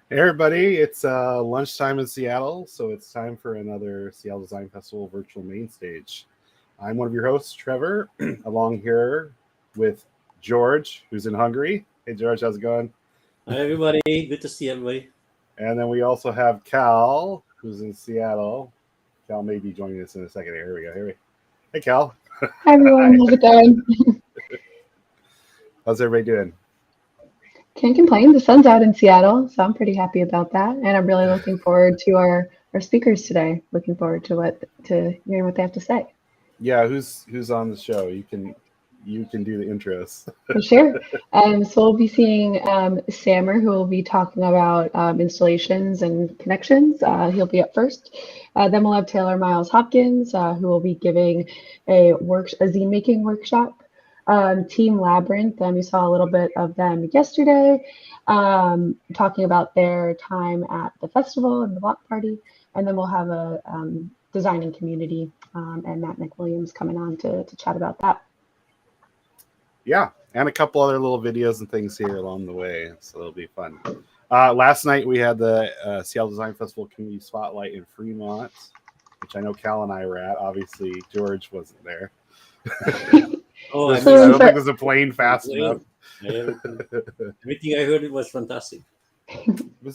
Hey everybody, it's lunchtime in Seattle, so it's time for another Seattle Design Festival virtual main stage. I'm one of your hosts, Trevor, along here with George, who's in Hungary. Hey George, how's it going? Hi everybody, good to see everybody. And then we also have Cal, who's in Seattle. Cal may be joining us in a second. Here we go. Hey Cal. Hi everyone, how's it going? How's everybody doing? Can't complain. The sun's out in Seattle, so I'm pretty happy about that. And I'm really looking forward to our speakers today. Looking forward to hearing what they have to say. Yeah, who's on the show? You can do the intros. For sure. So we'll be seeing Sammer, who will be talking about installations and connections. He'll be up first. Then we'll have Taylor Miles Hopkins, who will be giving a zine making workshop. Team Labrynth, you saw a little bit of them yesterday, talking about their time at the festival and the block party. And then we'll have a designing community and Matt McWilliams coming on to chat about that. Yeah, and a couple other little videos and things here along the way, so it'll be fun. Last night we had the Seattle Design Festival Community Spotlight in Fremont, which I know Cal and I were at. Obviously, George wasn't there. Oh, I don't think there's a plane fast enough. Everything I heard, it was fantastic.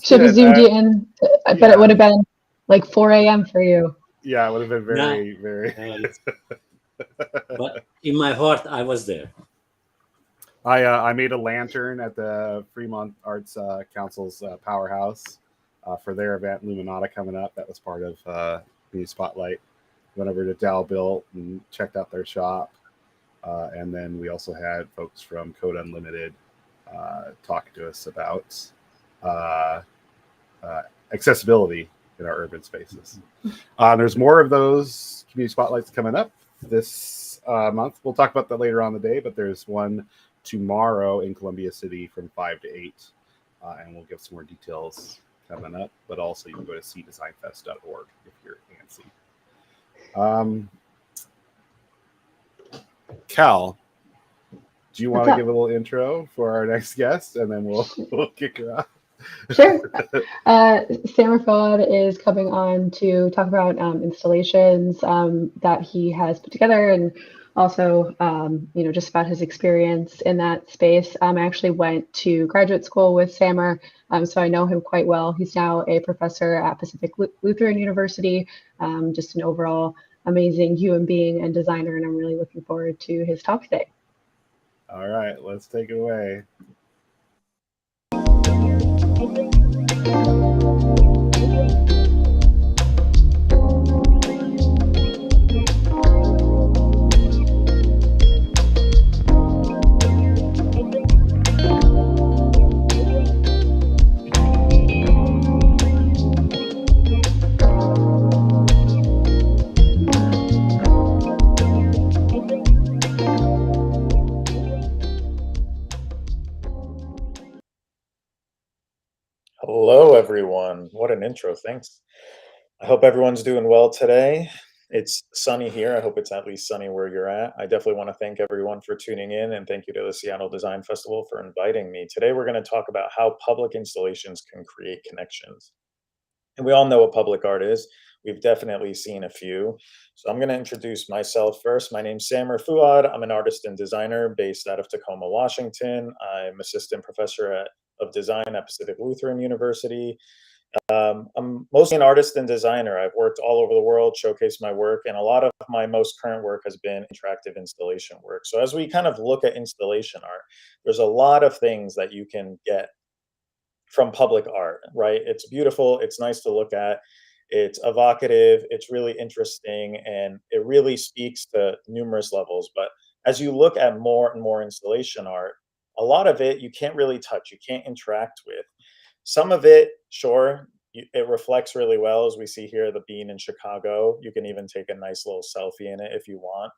Should have zoomed you in. I bet it would have been like 4 a.m. for you. Yeah, it would have been very. But in my heart, I was there. I made a lantern at the Fremont Arts Council's Powerhouse for their event Luminata coming up. That was part of the Spotlight. Went over to Dow Built and checked out their shop. And then we also had folks from Code Unlimited talk to us about accessibility in our urban spaces. There's more of those community spotlights coming up this month. We'll talk about that later on in the day, but there's one tomorrow in Columbia City from 5 to 8. And we'll give some more details coming up, but also you can go to cdesignfest.org if you're antsy. Cal, do you want to give a little intro for our next guest, and then we'll kick her off? Sure. Sammer Fouad is coming on to talk about installations that he has put together, and also just about his experience in that space. I actually went to graduate school with Sammer, so I know him quite well. He's now a professor at Pacific Lutheran University, just an overall amazing human being and designer, and I'm really looking forward to his talk today. All right, let's take it away. Hello, everyone. What an intro. Thanks. I hope everyone's doing well today. It's sunny here. I hope it's at least sunny where you're at. I definitely want to thank everyone for tuning in, and thank you to the Seattle Design Festival for inviting me. Today, we're going to talk about how public installations can create connections. And we all know what public art is. We've definitely seen a few. So I'm going to introduce myself first. My name's Sammer Fouad. I'm an artist and designer based out of Tacoma, Washington. I'm assistant professor of design at Pacific Lutheran University. I'm mostly an artist and designer. I've worked all over the world, showcased my work, and a lot of my most current work has been interactive installation work. So as we kind of look at installation art, there's a lot of things that you can get from public art, right? It's beautiful, it's nice to look at, it's evocative, it's really interesting, and it really speaks to numerous levels. But as you look at more and more installation art, a lot of it you can't really touch, you can't interact with. Some of it, sure, it reflects really well, as we see here, the bean in Chicago. You can even take a nice little selfie in it if you want.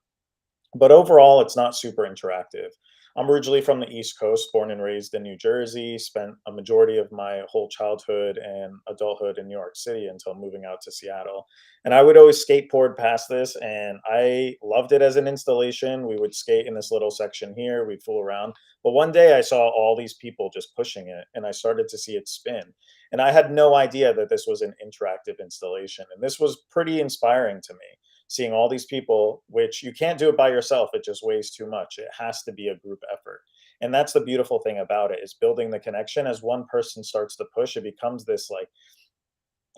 But overall, it's not super interactive. I'm originally from the East Coast, born and raised in New Jersey, spent a majority of my whole childhood and adulthood in New York City until moving out to Seattle. And I would always skateboard past this, and I loved it as an installation. We would skate in this little section here, we'd fool around. But one day I saw all these people just pushing it, and I started to see it spin. And I had no idea that this was an interactive installation. And this was pretty inspiring to me, seeing all these people, which you can't do it by yourself. It just weighs too much. It has to be a group effort. And that's the beautiful thing about it, is building the connection. As one person starts to push, it becomes this like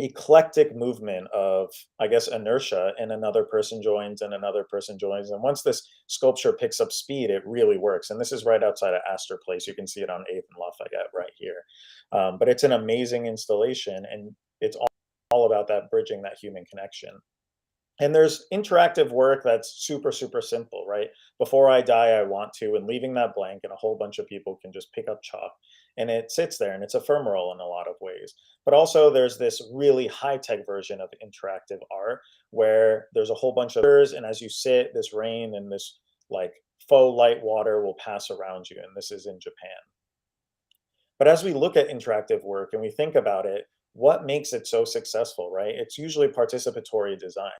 eclectic movement of, I guess, inertia, and another person joins and another person joins. And once this sculpture picks up speed, it really works. And this is right outside of Astor Place. You can see it on 8th and Lafayette right here. But it's an amazing installation, and it's all about that bridging that human connection. And there's interactive work that's super, super simple, right? Before I die, I want to, and leaving that blank, and a whole bunch of people can just pick up chalk, and it sits there, and it's ephemeral in a lot of ways. But also, there's this really high tech version of interactive art where there's a whole bunch of mirrors, and as you sit, this rain and this like faux light water will pass around you. And this is in Japan. But as we look at interactive work and we think about it, what makes it so successful, right? It's usually participatory design,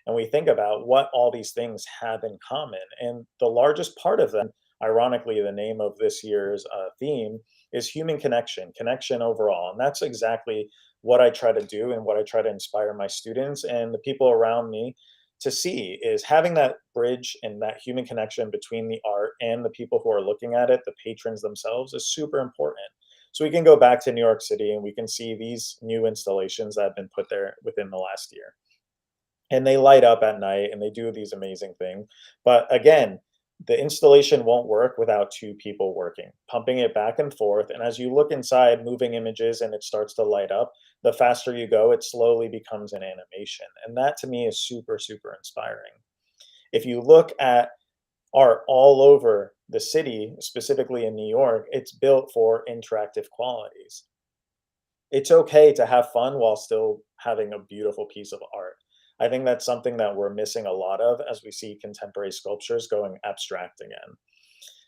and we think about what all these things have in common. And the largest part of them, ironically, the name of this year's theme is human connection, connection overall. And that's exactly what I try to do and what I try to inspire my students and the people around me to see, is having that bridge and that human connection between the art and the people who are looking at it, the patrons themselves, is super important. So we can go back to New York City and we can see these new installations that have been put there within the last year, and they light up at night and they do these amazing things. But again, the installation won't work without two people working, pumping it back and forth. And as you look inside, moving images, and it starts to light up, the faster you go, it slowly becomes an animation. And that to me is super, super inspiring. If you look at art all over the city, specifically in New York, it's built for interactive qualities. It's okay to have fun while still having a beautiful piece of art. I think that's something that we're missing a lot of as we see contemporary sculptures going abstract again.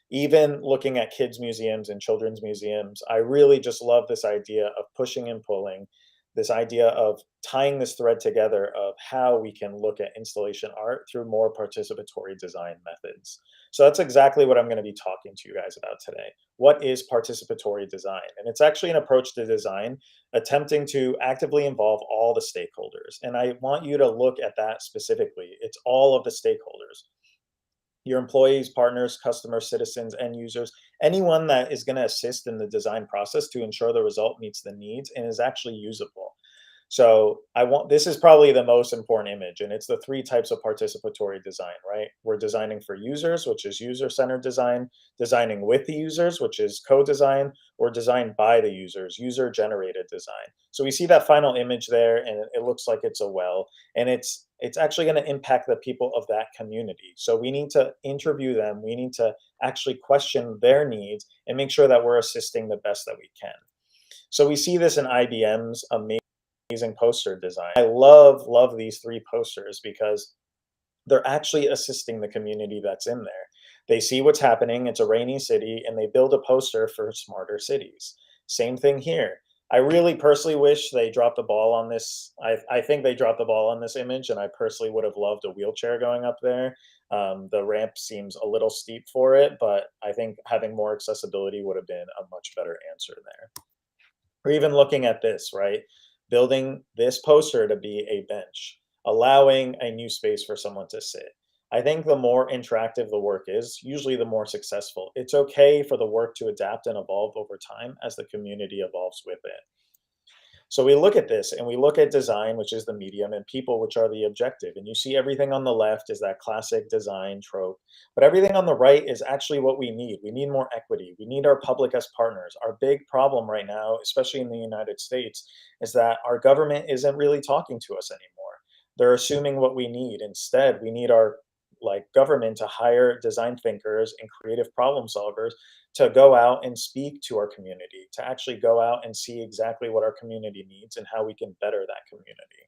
Even looking at kids' museums and children's museums, I really just love this idea of pushing and pulling, this idea of tying this thread together of how we can look at installation art through more participatory design methods. So that's exactly what I'm going to be talking to you guys about today. What is participatory design? And it's actually an approach to design attempting to actively involve all the stakeholders. And I want you to look at that specifically. It's all of the stakeholders: your employees, partners, customers, citizens, end users, anyone that is going to assist in the design process to ensure the result meets the needs and is actually usable. So this is probably the most important image, and it's the three types of participatory design, right? We're designing for users, which is user-centered design, designing with the users, which is co-design, or designed by the users, user-generated design. So we see that final image there, and it looks like it's a well, and it's actually going to impact the people of that community. So we need to interview them. We need to actually question their needs and make sure that we're assisting the best that we can. So we see this in IBM's amazing poster design. I love these three posters because they're actually assisting the community that's in there. They see what's happening. It's a rainy city, and they build a poster for smarter cities. Same thing here. I really personally wish they dropped the ball on this. I think they dropped the ball on this image, and I personally would have loved a wheelchair going up there. The ramp seems a little steep for it, but I think having more accessibility would have been a much better answer there. Or even looking at this, right? Building this poster to be a bench, allowing a new space for someone to sit. I think the more interactive the work is, usually the more successful. It's okay for the work to adapt and evolve over time as the community evolves with it. So we look at this and we look at design, which is the medium, and people, which are the objective. And you see everything on the left is that classic design trope, but everything on the right is actually what we need. We need more equity. We need our public as partners. Our big problem right now, especially in the United States, is that our government isn't really talking to us anymore. They're assuming what we need. Instead, we need our government to hire design thinkers and creative problem solvers to go out and speak to our community, to actually go out and see exactly what our community needs and how we can better that community.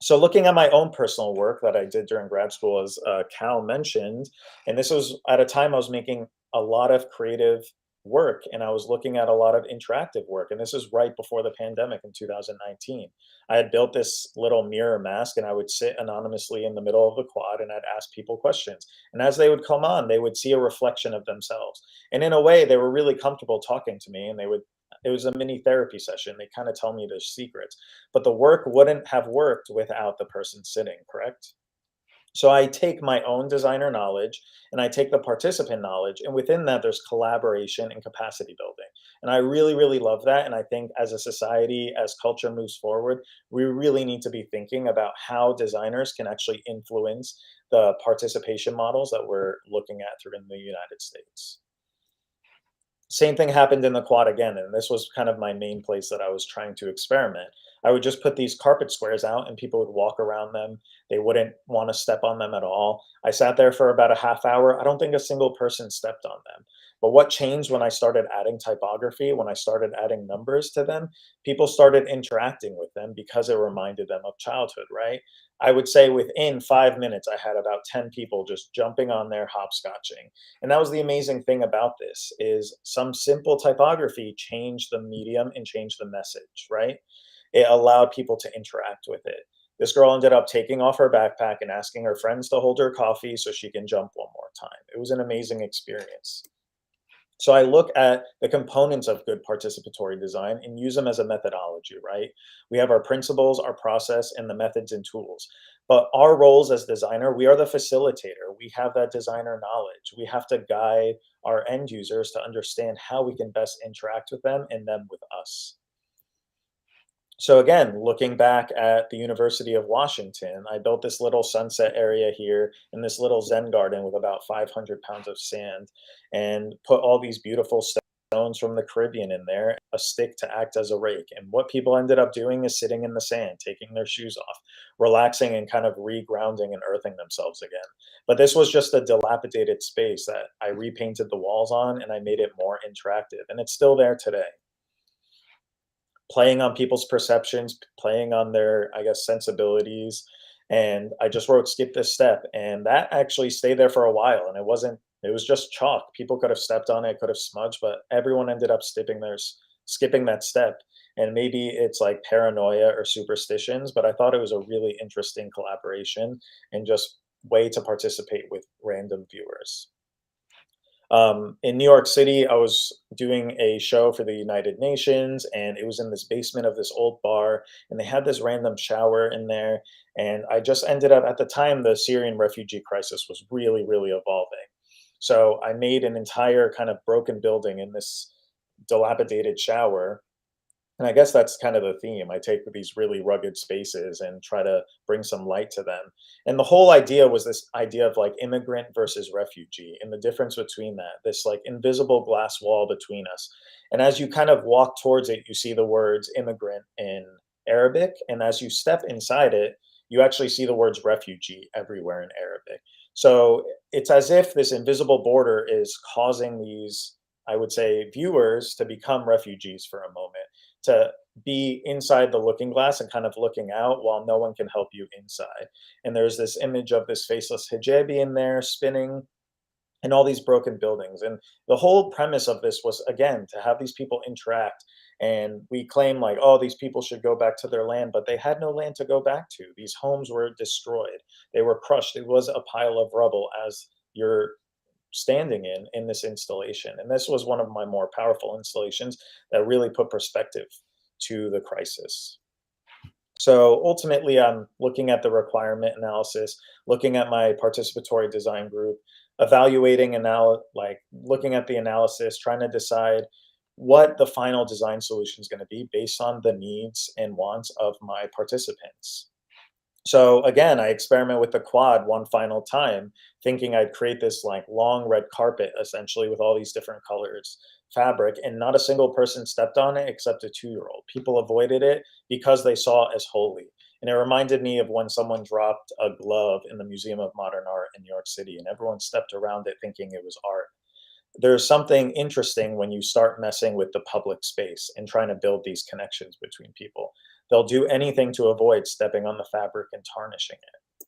So looking at my own personal work that I did during grad school, as Cal mentioned, and this was at a time I was making a lot of creative work and I was looking at a lot of interactive work. And this was right before the pandemic in 2019. I had built this little mirror mask and I would sit anonymously in the middle of the quad and I'd ask people questions. And as they would come on, they would see a reflection of themselves. And in a way, they were really comfortable talking to me and it was a mini therapy session. They kind of tell me their secrets, but the work wouldn't have worked without the person sitting, correct? So I take my own designer knowledge and I take the participant knowledge, and within that, there's collaboration and capacity building. And I really, really love that. And I think as a society, as culture moves forward, we really need to be thinking about how designers can actually influence the participation models that we're looking at through in the United States. Same thing happened in the quad again, and this was kind of my main place that I was trying to experiment. I would just put these carpet squares out and people would walk around them. They wouldn't want to step on them at all. I sat there for about a half hour. I don't think a single person stepped on them. But what changed when I started adding typography, when I started adding numbers to them, people started interacting with them because it reminded them of childhood, right? I would say within 5 minutes, I had about 10 people just jumping on there, hopscotching. And that was the amazing thing about this is some simple typography changed the medium and changed the message, right? It allowed people to interact with it. This girl ended up taking off her backpack and asking her friends to hold her coffee so she can jump one more time. It was an amazing experience. So I look at the components of good participatory design and use them as a methodology, right? We have our principles, our process, and the methods and tools. But our roles as designer, we are the facilitator. We have that designer knowledge. We have to guide our end users to understand how we can best interact with them and them with us. So again, looking back at the University of Washington, I built this little sunset area here in this little Zen garden with about 500 pounds of sand and put all these beautiful stones from the Caribbean in there, a stick to act as a rake. And what people ended up doing is sitting in the sand, taking their shoes off, relaxing and kind of regrounding and earthing themselves again. But this was just a dilapidated space that I repainted the walls on and I made it more interactive. And it's still there today, playing on people's perceptions, playing on their, I guess, sensibilities. And I just wrote skip this step. And that actually stayed there for a while. And it was just chalk. People could have stepped on it, could have smudged, but everyone ended up skipping that step. And maybe it's like paranoia or superstitions, but I thought it was a really interesting collaboration and just way to participate with random viewers. In New York City, I was doing a show for the United Nations, and it was in this basement of this old bar, and they had this random shower in there. And I just ended up, at the time, the Syrian refugee crisis was really, really evolving. So I made an entire kind of broken building in this dilapidated shower. And I guess that's kind of the theme. I take these really rugged spaces and try to bring some light to them. And the whole idea was this idea of like immigrant versus refugee and the difference between that, this like invisible glass wall between us. And as you kind of walk towards it, you see the words immigrant in Arabic. And as you step inside it, you actually see the words refugee everywhere in Arabic. So it's as if this invisible border is causing these, I would say, viewers to become refugees for a moment, to be inside the looking glass and kind of looking out while no one can help you inside. And there's this image of this faceless hijabi in there spinning and all these broken buildings. And the whole premise of this was, again, to have these people interact. And we claim like, oh, these people should go back to their land, but they had no land to go back to. These homes were destroyed. They were crushed. It was a pile of rubble as you're standing in this installation. And this was one of my more powerful installations that really put perspective to the crisis. So ultimately, I'm looking at the requirement analysis, looking at my participatory design group, evaluating looking at the analysis, trying to decide what the final design solution is going to be based on the needs and wants of my participants. So again, I experiment with the quad one final time, thinking I'd create this like long red carpet, essentially with all these different colors fabric, and not a single person stepped on it except a 2-year-old. People avoided it because they saw it as holy. And it reminded me of when someone dropped a glove in the Museum of Modern Art in New York City, and everyone stepped around it thinking it was art. There's something interesting when you start messing with the public space and trying to build these connections between people. They'll do anything to avoid stepping on the fabric and tarnishing it.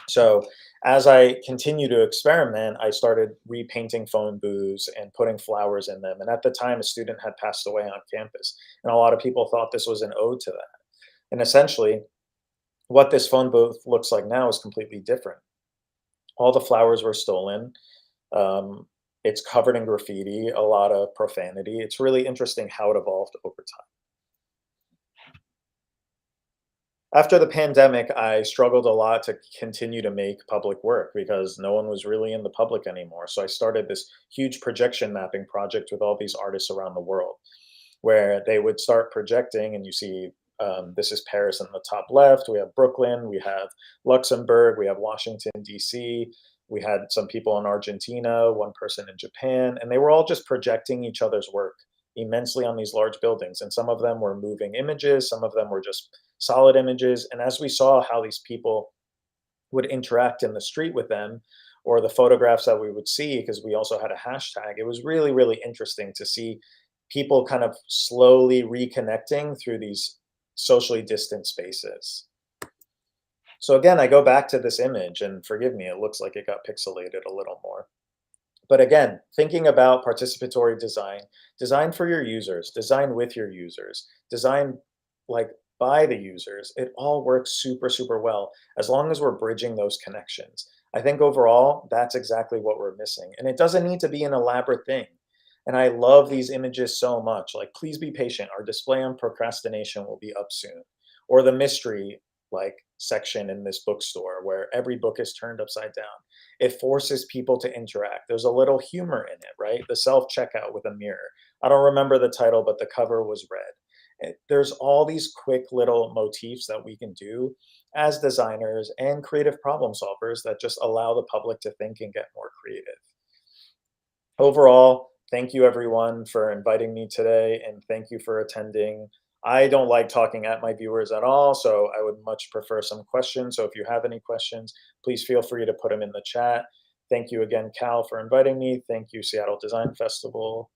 So as I continue to experiment, I started repainting phone booths and putting flowers in them. And at the time, a student had passed away on campus, and a lot of people thought this was an ode to that. And essentially, what this phone booth looks like now is completely different. All the flowers were stolen. It's covered in graffiti, a lot of profanity. It's really interesting how it evolved over time. After the pandemic, I struggled a lot to continue to make public work because no one was really in the public anymore. So I started this huge projection mapping project with all these artists around the world, where they would start projecting, and you see this is Paris in the top left. We have Brooklyn, we have Luxembourg, we have Washington, D.C., we had some people in Argentina, one person in Japan, and they were all just projecting each other's work immensely on these large buildings. And some of them were moving images, some of them were just solid images. And as we saw how these people would interact in the street with them, or the photographs that we would see, because we also had a hashtag, it was really, really interesting to see people kind of slowly reconnecting through these socially distant spaces. So again, I go back to this image, and forgive me, it looks like it got pixelated a little more. But again, thinking about participatory design, design for your users, design with your users, design like by the users, it all works super, super well as long as we're bridging those connections. I think overall, that's exactly what we're missing. And it doesn't need to be an elaborate thing. And I love these images so much. Like, please be patient. Our display on procrastination will be up soon. Or the mystery like section in this bookstore where every book is turned upside down. It forces people to interact. There's a little humor in it, right? The self-checkout with a mirror. I don't remember the title, but the cover was red. There's all these quick little motifs that we can do as designers and creative problem solvers that just allow the public to think and get more creative. Overall, thank you everyone for inviting me today, and thank you for attending. I don't like talking at my viewers at all, so I would much prefer some questions. So if you have any questions, please feel free to put them in the chat. Thank you again, Cal, for inviting me. Thank you, Seattle Design Festival,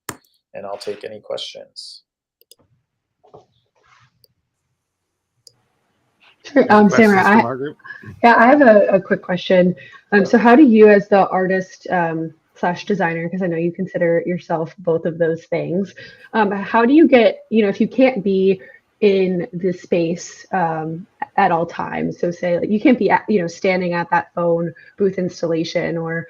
and I'll take any questions. Sure. Questions Samara, from our group? I have a quick question. So how do you, as the artist slash designer, because I know you consider yourself both of those things, how do you get, if you can't be in the space at all times, so say like you can't be standing at that phone booth installation, or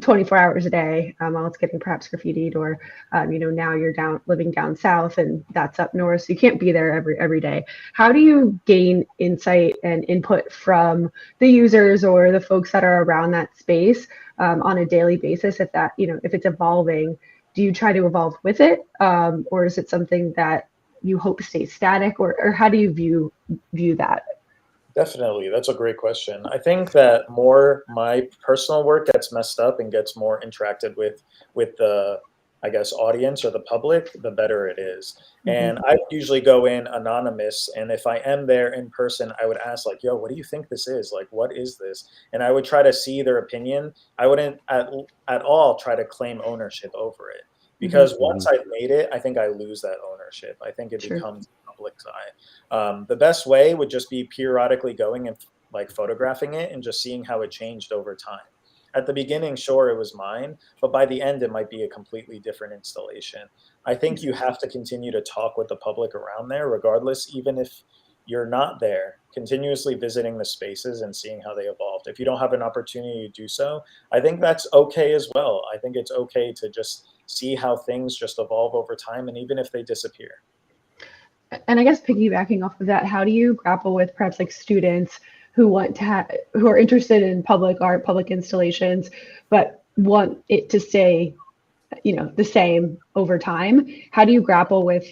24 hours a day while it's getting perhaps graffitied, or now you're living down south and that's up north, so you can't be there every day. How do you gain insight and input from the users or the folks that are around that space on a daily basis? If that if it's evolving, do you try to evolve with it, or is it something that you hope stays static, or how do you view that? Definitely. That's a great question. I think that more my personal work gets messed up and gets more interacted with the, I guess, audience or the public, the better it is. Mm-hmm. And I usually go in anonymous. And if I am there in person, I would ask like, yo, what do you think this is? Like, what is this? And I would try to see their opinion. I wouldn't at all try to claim ownership over it. Because once I've made it, I think I lose that ownership. I think it becomes public's eye. The best way would just be periodically going and like photographing it and just seeing how it changed over time. At the beginning, sure, it was mine, but by the end, it might be a completely different installation. I think you have to continue to talk with the public around there, regardless, even if you're not there, continuously visiting the spaces and seeing how they evolved. If you don't have an opportunity to do so, I think that's okay as well. I think it's okay to just see how things just evolve over time, and even if they disappear. And I guess piggybacking off of that, how do you grapple with perhaps like students who who are interested in public art, public installations, but want it to stay the same over time. How do you grapple with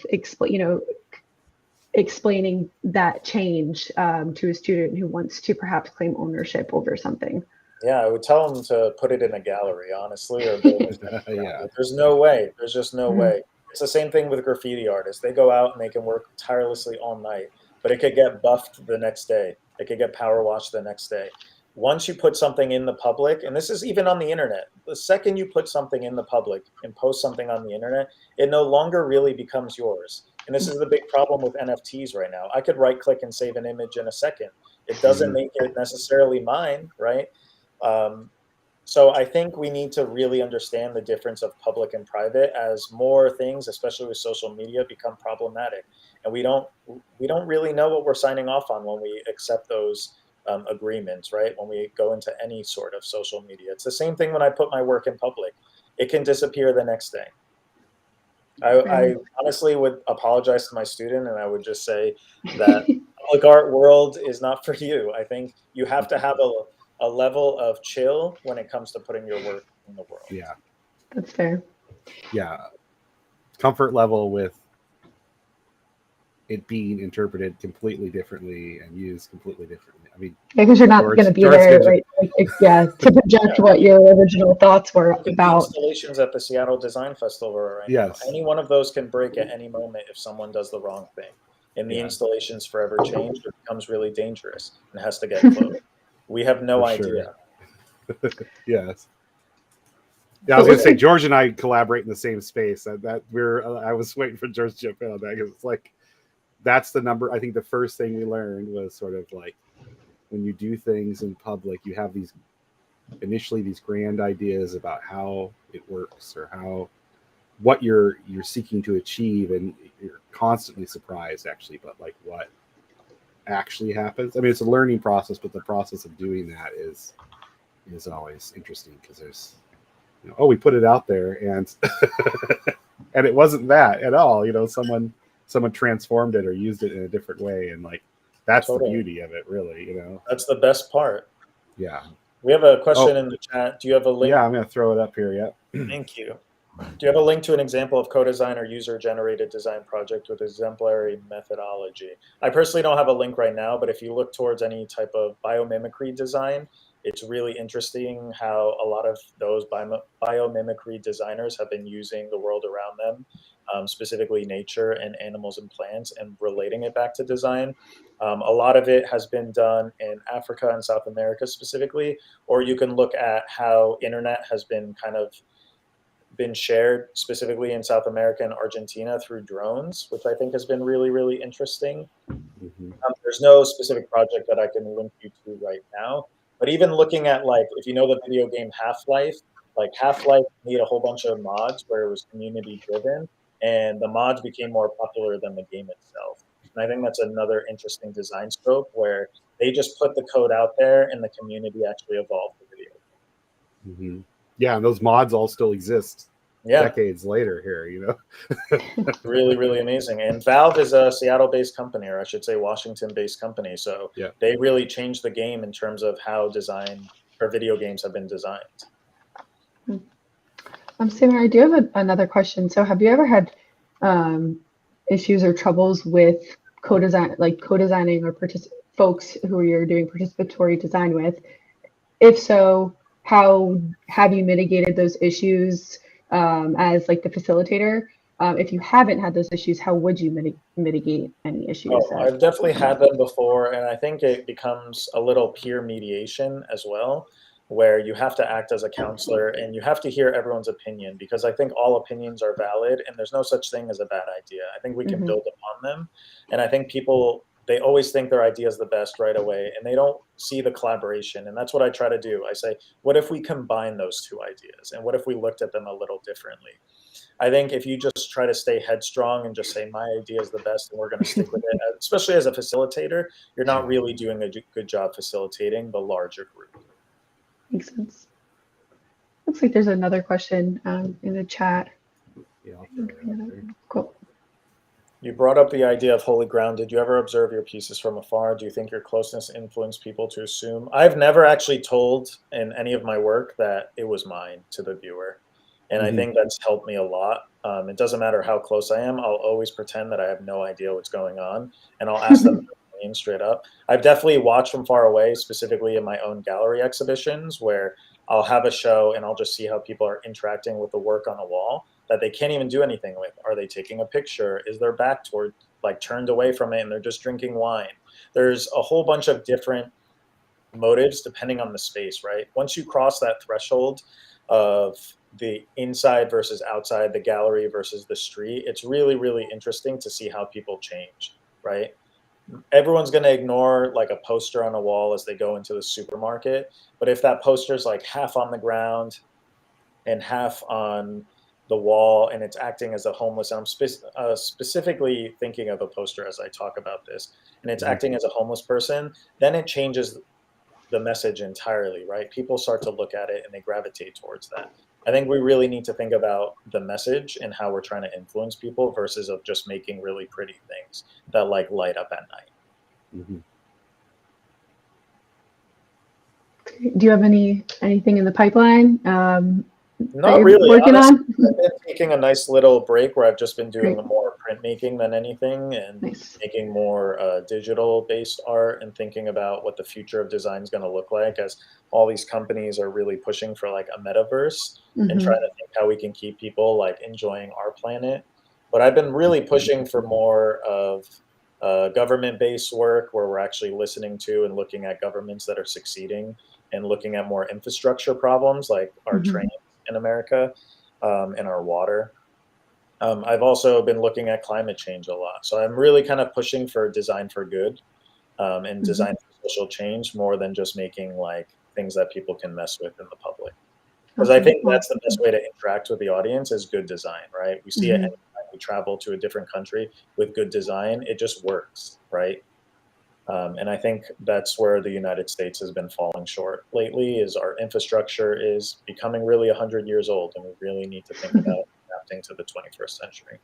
explaining that change to a student who wants to perhaps claim ownership over something? Yeah, I would tell them to put it in a gallery, honestly, or build it. Yeah. There's no way. There's just no Mhm. way. It's the same thing with graffiti artists. They go out and they can work tirelessly all night, but it could get buffed the next day. It could get power washed the next day. Once you put something in the public, and this is even on the internet, the second you put something in the public and post something on the internet, it no longer really becomes yours. And this is the big problem with NFTs right now. I could right click and save an image in a second. It doesn't make it necessarily mine, right? Um, so I think we need to really understand the difference of public and private as more things, especially with social media, become problematic, and we don't really know what we're signing off on when we accept those agreements, right? When we go into any sort of social media, it's the same thing when I put my work in public; it can disappear the next day. I honestly would apologize to my student, and I would just say that public art world is not for you. I think you have to have a level of chill when it comes to putting your work in the world. Yeah. That's fair. Yeah. Comfort level with it being interpreted completely differently and used completely differently. I mean, Because you're not George- going to be George there, did- right? To project what your original thoughts were Look at the about. installations at the Seattle Design Festival right Yes. now. Any one of those can break at any moment if someone does the wrong thing. And the Yeah. installation's forever changed. It becomes really dangerous and has to get closed. We have no For idea. sure. Yes. Yeah, I was gonna say George and I collaborate in the same space. That I was waiting for George to jump in on that because it's like that's the number. I think the first thing we learned was sort of like when you do things in public, you have these grand ideas about how it works or what you're seeking to achieve, and you're constantly surprised actually, but like what actually happens. I mean, it's a learning process, but the process of doing that is always interesting because there's we put it out there and and it wasn't that at all. Someone transformed it or used it in a different way, and like that's Totally. the beauty of it, really. That's the best part. Yeah. We have a question in the chat. Do you have a link? Yeah, I'm gonna throw it up here. Yeah. Thank you. Do you have a link to an example of co-design or user-generated design project with exemplary methodology? I personally don't have a link right now, but if you look towards any type of biomimicry design, it's really interesting how a lot of those biomimicry designers have been using the world around them, specifically nature and animals and plants, and relating it back to design. A lot of it has been done in Africa and South America specifically, or you can look at how internet has been shared specifically in South America and Argentina through drones, which I think has been really, really interesting. Mm-hmm. There's no specific project that I can link you to right now, but even looking at if you know the video game Half-Life, Half-Life made a whole bunch of mods where it was community driven, and the mods became more popular than the game itself. And I think that's another interesting design scope where they just put the code out there and the community actually evolved the video. Mm-hmm. Yeah, and those mods all still exist decades later here, Really, really amazing. And Valve is a Seattle-based company, or I should say Washington-based company. So they really changed the game in terms of how design or video games have been designed. Samir, I do have another question. So have you ever had issues or troubles with co-designing or folks who you're doing participatory design with? If so, how have you mitigated those issues as the facilitator? If you haven't had those issues, how would you mitigate any issues? I've definitely had them before, and I think it becomes a little peer mediation as well, where you have to act as a counselor and you have to hear everyone's opinion, because I think all opinions are valid and there's no such thing as a bad idea. I think we can build upon them, and I think people, they always think their idea is the best right away, and they don't see the collaboration. And that's what I try to do. I say, what if we combine those two ideas? And what if we looked at them a little differently? I think if you just try to stay headstrong and just say, my idea is the best and we're going to stick with it, especially as a facilitator, you're not really doing a good job facilitating the larger group. Makes sense. Looks like there's another question in the chat. Yeah, cool. You brought up the idea of holy ground. Did you ever observe your pieces from afar? Do you think your closeness influenced people to assume? I've never actually told in any of my work that it was mine to the viewer. And I think that's helped me a lot. It doesn't matter how close I am. I'll always pretend that I have no idea what's going on, and I'll ask them their opinion straight up. I've definitely watched from far away, specifically in my own gallery exhibitions, where I'll have a show and I'll just see how people are interacting with the work on the wall that they can't even do anything with. Are they taking a picture? Is their back toward, like, turned away from it and they're just drinking wine? There's a whole bunch of different motives depending on the space, right? Once you cross that threshold of the inside versus outside, the gallery versus the street, it's really, really interesting to see how people change, right? Everyone's going to ignore like a poster on a wall as they go into the supermarket, but if that poster is like half on the ground and half on the wall and it's acting as a homeless, and I'm specifically thinking of a poster as I talk about this, and it's acting as a homeless person, then it changes the message entirely, right? People start to look at it and they gravitate towards that. I think we really need to think about the message and how we're trying to influence people versus of just making really pretty things that like light up at night. Do you have anything in the pipeline? Not really. Working Honestly, on? I've been taking a nice little break where I've just been doing more printmaking than anything, and making more digital-based art, and thinking about what the future of design is going to look like as all these companies are really pushing for like a metaverse and trying to think how we can keep people like enjoying our planet. But I've been really pushing for more of government-based work where we're actually listening to and looking at governments that are succeeding and looking at more infrastructure problems like our trains in America, and our water. I've also been looking at climate change a lot. So I'm really kind of pushing for design for good, and design for social change more than just making like things that people can mess with in the public. Because I think that's the best way to interact with the audience is good design, right? We see it anytime we travel to a different country with good design, it just works, right? And I think that's where the United States has been falling short lately, is our infrastructure is becoming really 100 years old, and we really need to think about adapting to the 21st century.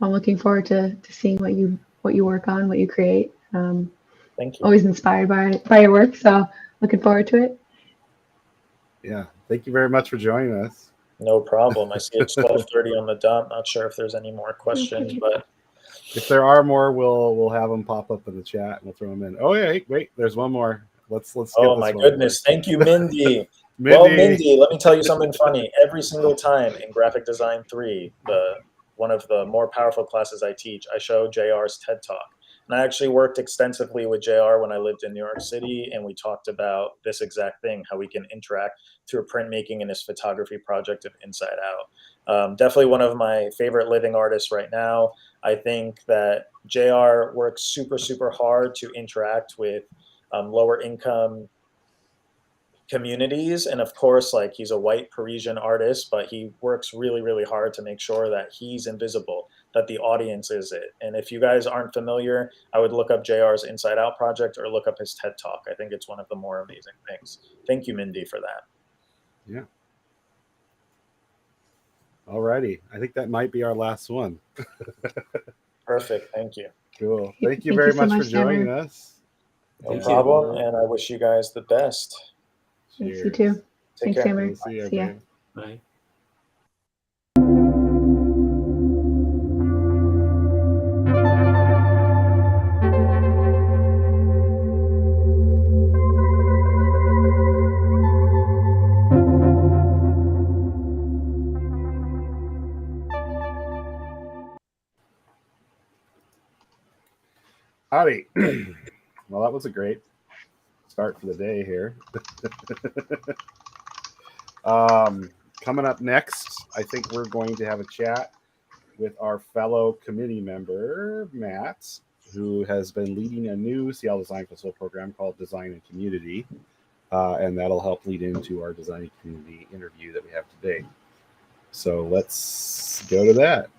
I'm looking forward to seeing what you work on, what you create. Thank you. Always inspired by your work, so looking forward to it. Yeah, thank you very much for joining us. No problem. I see it's 12:30 on the dot. Not sure if there's any more questions, but if there are more, we'll have them pop up in the chat and we'll throw them in. Oh yeah, wait, there's one more. Let's get oh this my one goodness. first. Thank you, Mindy. Well, Mindy, let me tell you something funny. Every single time in Graphic Design 3, one of the more powerful classes I teach, I show JR's TED Talk. And I actually worked extensively with JR when I lived in New York City, and we talked about this exact thing, how we can interact through printmaking in his photography project of Inside Out. Definitely one of my favorite living artists right now. I think that JR works super, super hard to interact with lower income communities, and of course, like, he's a white Parisian artist, but he works really, really hard to make sure that he's invisible, that the audience is it. And if you guys aren't familiar, I would look up JR's Inside Out project or look up his TED Talk. I think it's one of the more amazing things. Thank you, Mindy, for that. Yeah. Alrighty, I think that might be our last one. Perfect. Thank you. Cool. Thank you very much for joining us. No problem, and I wish you guys the best. Thanks, you too. Take Thanks, care. Sammer. See ya. See ya. Bye. Howdy. Well, that was a great start for the day here. Coming up next, I think we're going to have a chat with our fellow committee member, Matt, who has been leading a new Seattle Design Festival program called Design and Community. And that'll help lead into our Design and Community interview that we have today. So let's go to that.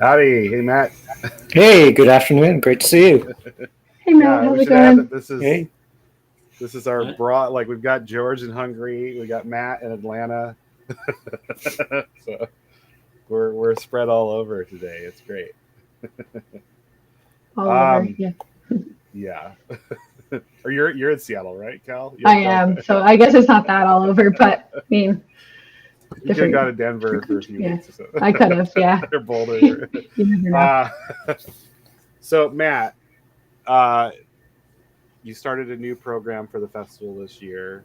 Howdy. Hey, Matt. Hey, good afternoon. Great to see you. Hey, Matt. How's it going? This This is our broad. Like we've got George in Hungary, we got Matt in Atlanta. So we're spread all over today. It's great. All over, yeah. Yeah. Or you're in Seattle, right, Cal? I am. So I guess it's not that all over, but I mean, you could have gone to Denver for a few weeks or so. I could have, yeah. Or Boulder. You never know. So Matt, you started a new program for the festival this year.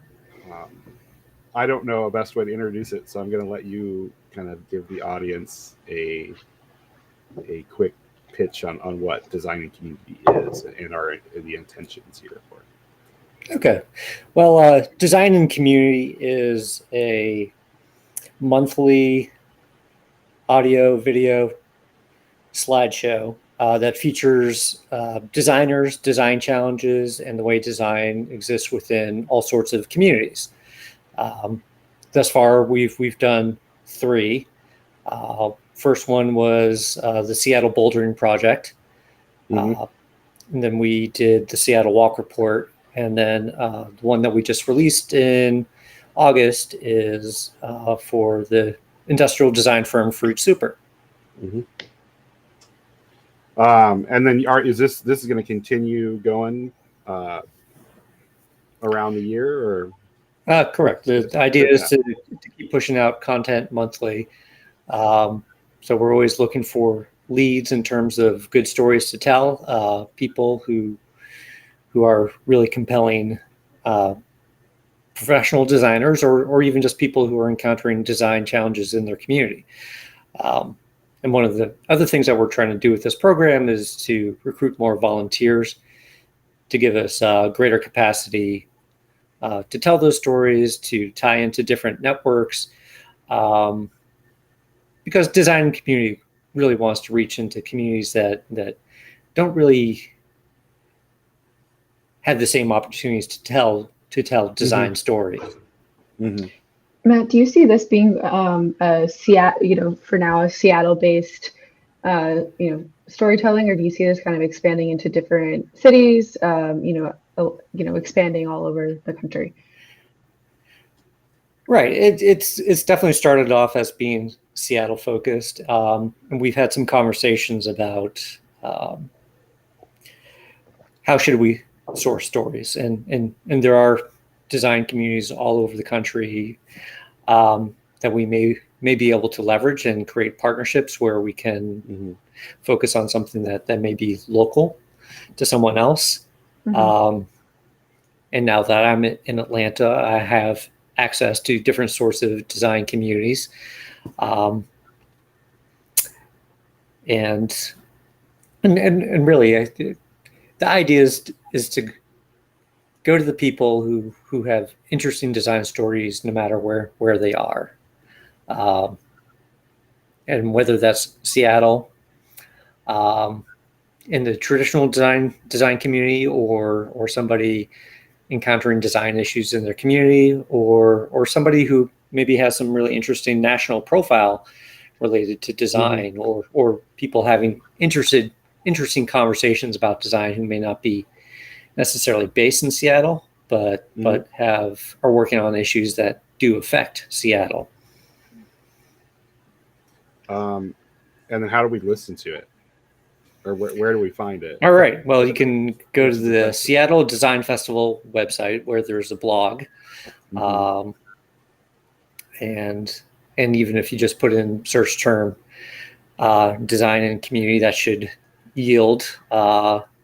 I don't know a best way to introduce it, so I'm going to let you kind of give the audience a quick pitch on what Design and Community is and the intentions here for it. Okay. Well, Design and Community is a monthly audio, video slideshow that features designers, design challenges, and the way design exists within all sorts of communities. Thus far, we've done 3. First one was the Seattle Bouldering Project. And then we did the Seattle Walk Report. And then the one that we just released in August is for the industrial design firm Fruitsuper. And then is this going to continue going around the year, or? Correct. The idea is to keep pushing out content monthly. So we're always looking for leads in terms of good stories to tell, people who are really compelling professional designers or even just people who are encountering design challenges in their community. And one of the other things that we're trying to do with this program is to recruit more volunteers to give us greater capacity to tell those stories, to tie into different networks, because Design and Community really wants to reach into communities that don't really have the same opportunities to tell design stories. Matt, do you see this being a Seattle, for now, a Seattle-based, storytelling, or do you see this kind of expanding into different cities? Expanding all over the country. Right. It's definitely started off as being Seattle focused, and we've had some conversations about how should we source stories, and there are design communities all over the country that we may be able to leverage and create partnerships where we can focus on something that may be local to someone else. And now that I'm in Atlanta, I have access to different sorts of design communities. And really, the idea is to go to the people who have interesting design stories, no matter where they are. And whether that's Seattle, in the traditional design community, or somebody encountering design issues in their community, or somebody who maybe has some really interesting national profile related to design, or people having interesting conversations about design who may not be necessarily based in Seattle, but are working on issues that do affect Seattle. And then how do we listen to it? Or where do we find it? All right. Well, you can go to the Seattle Design Festival website, where there's a blog. And even if you just put in search term design and community, that should yield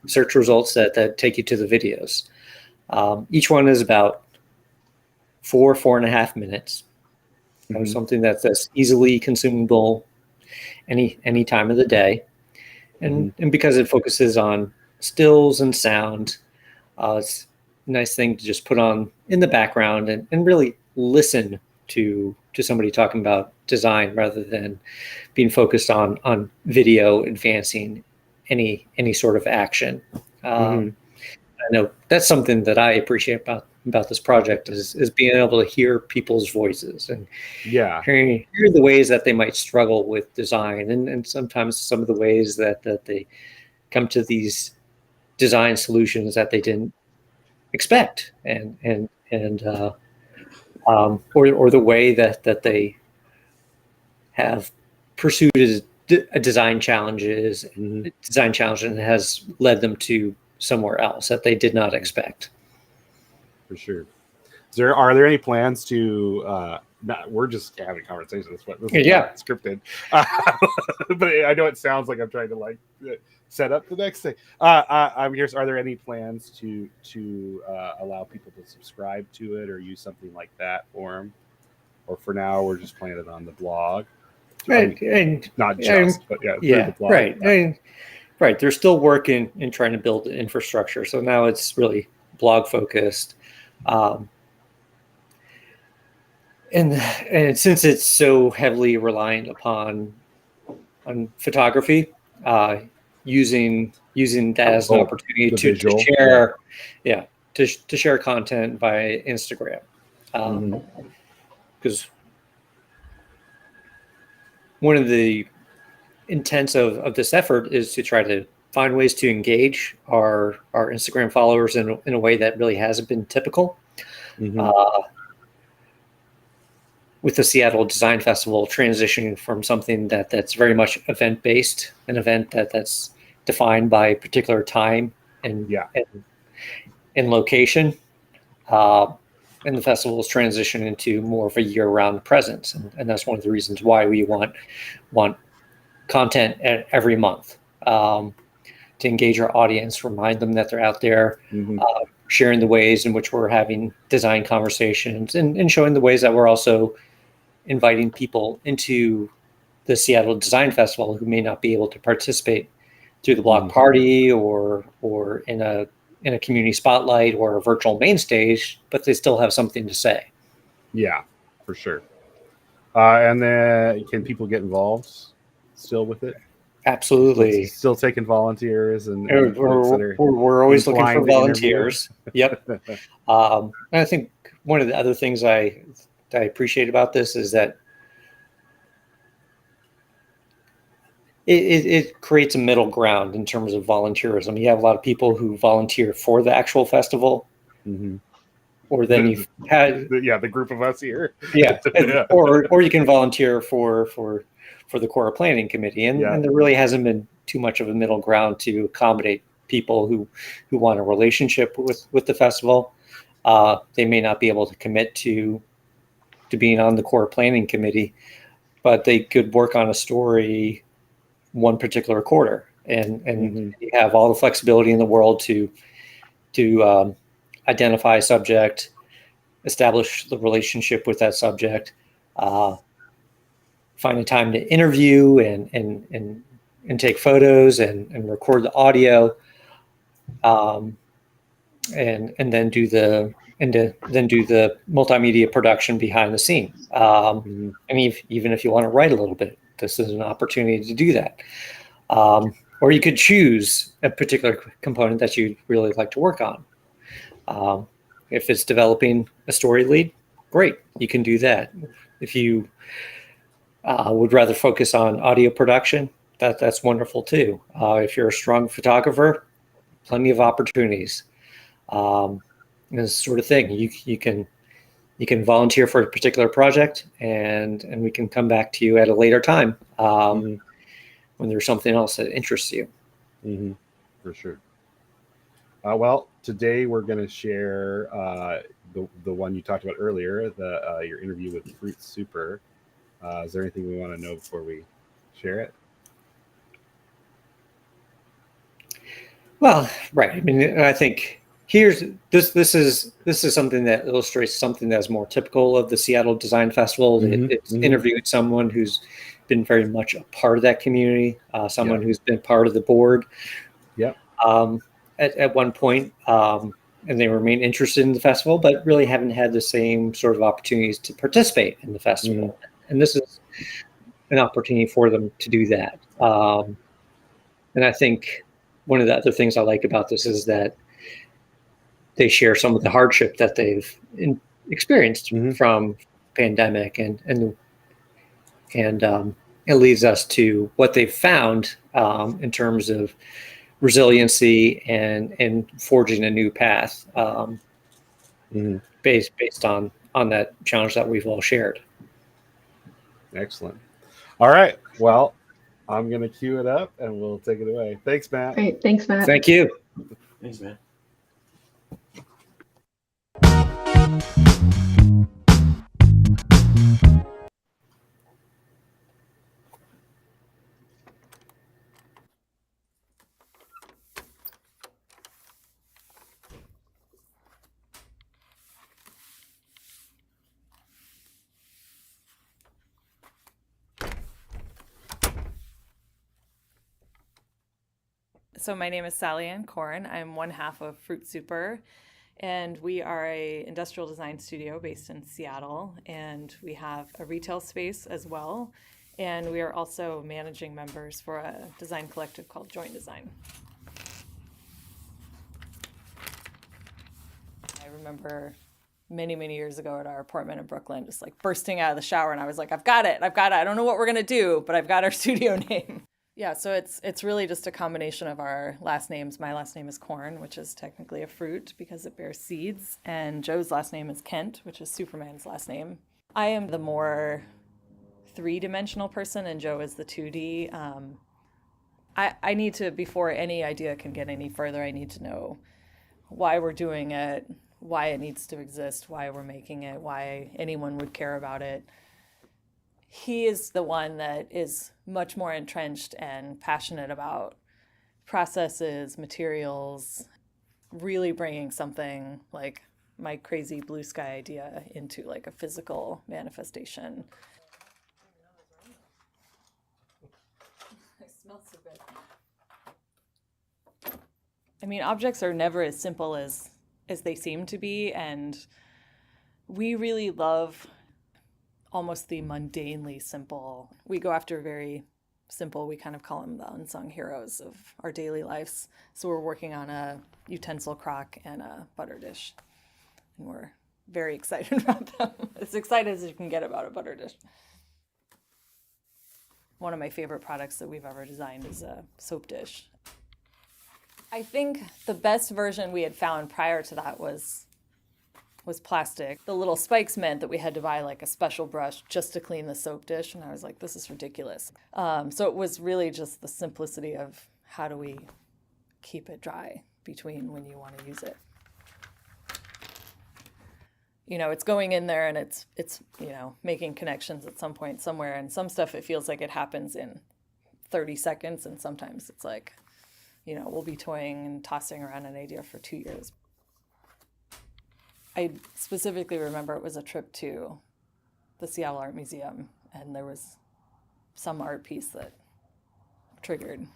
search results that take you to the videos. Each one is about 4.5 minutes. Something that's easily consumable any time of the day. And because it focuses on stills and sound, it's a nice thing to just put on in the background and really listen to somebody talking about design, rather than being focused on video advancing any sort of action. I know that's something that I appreciate about this project is being able to hear people's voices and hearing the ways that they might struggle with design, and sometimes some of the ways that they come to these design solutions that they didn't expect, or the way that they have pursued a design challenge and has led them to somewhere else that they did not expect. For sure. Are there any plans to? We're just having conversations, but this is not scripted. But I know it sounds like I'm trying to set up the next thing. I'm curious. Are there any plans to allow people to subscribe to it or use something like that for them? Or for now, we're just playing it on the blog. Right, not just, but through the blog. Right. Right. They're still working and trying to build the infrastructure. So now it's really blog focused. And since it's so heavily reliant on photography, using that as an opportunity to share, to share content via Instagram, because one of the intents of this effort is to try to find ways to engage our Instagram followers in a way that really hasn't been typical. With the Seattle Design Festival transitioning from something that's very much event-based, an event that's defined by a particular time and location, and the festival is transitioning into more of a year-round presence, and that's one of the reasons why we want content every month, to engage our audience, remind them that they're out there, sharing the ways in which we're having design conversations, and showing the ways that we're also inviting people into the Seattle Design Festival who may not be able to participate through the block party or in a community spotlight or a virtual main stage, but they still have something to say. Yeah, for sure. And then can people get involved still with it? Absolutely. Still taking volunteers and we're always looking for volunteers. Yep. And I think one of the other things I appreciate about this is that it creates a middle ground in terms of volunteerism. You have a lot of people who volunteer for the actual festival, or then you've had the group of us here, or you can volunteer for the core planning committee, and there really hasn't been too much of a middle ground to accommodate people who want a relationship with the festival. They may not be able to commit to being on the core planning committee, but they could work on a story one particular quarter, and you have all the flexibility in the world to identify a subject, establish the relationship with that subject, find a time to interview and take photos and record the audio, and then do the multimedia production behind the scene. And even if you want to write a little bit, this is an opportunity to do that. Or you could choose a particular component that you'd really like to work on. If it's developing a story lead, great, you can do that. If you would rather focus on audio production, that's wonderful too. If you're a strong photographer, plenty of opportunities. This sort of thing. You can volunteer for a particular project, and we can come back to you at a later time when there's something else that interests you. For sure. Well, today we're going to share the one you talked about earlier, your interview with Fruitsuper. Is there anything we want to know before we share it? Well, right. I mean, I think this is something that illustrates something that's more typical of the Seattle Design Festival. It's interviewing someone who's been very much a part of that community, someone who's been part of the board at one point, and they remain interested in the festival, but really haven't had the same sort of opportunities to participate in the festival. And this is an opportunity for them to do that. And I think one of the other things I like about this is that they share some of the hardship that they've experienced from pandemic, and it leads us to what they've found in terms of resiliency and forging a new path based on that challenge that we've all shared. Excellent. All right. Well, I'm going to cue it up and we'll take it away. Thanks, Matt. Great. Thanks, Matt. Thank you. Thanks, man. So my name is Sallyann. I'm one half of Fruitsuper, and we are a industrial design studio based in Seattle, and we have a retail space as well, and we are also managing members for a design collective called Joint Design. I remember many years ago at our apartment in Brooklyn, just like bursting out of the shower, and I was like, I've got it. I don't know what we're gonna do, but I've got our studio name. Yeah, so it's really just a combination of our last names. My last name is Corn, which is technically a fruit because it bears seeds, and Joe's last name is Kent, which is Superman's last name. I am the more three-dimensional person, and Joe is the 2D. I need to, before any idea can get any further, I need to know why we're doing it, why it needs to exist, why we're making it, why anyone would care about it. He is the one that is much more entrenched and passionate about processes, materials, really bringing something like my crazy blue sky idea into like a physical manifestation. It smells so good. I mean, objects are never as simple as they seem to be, and we really love almost the mundanely simple. We go after very simple, we kind of call them the unsung heroes of our daily lives. So we're working on a utensil crock and a butter dish. And we're very excited about them. As excited as you can get about a butter dish. One of my favorite products that we've ever designed is a soap dish. I think the best version we had found prior to that was plastic. The little spikes meant that we had to buy like a special brush just to clean the soap dish. And I was like, this is ridiculous. So it was really just the simplicity of how do we keep it dry between when you want to use it. You know, it's going in there and it's you know, making connections at some point somewhere. And some stuff, it feels like it happens in 30 seconds. And sometimes it's like, you know, we'll be toying and tossing around an idea for 2 years. I specifically remember it was a trip to the Seattle Art Museum, and there was some art piece that triggered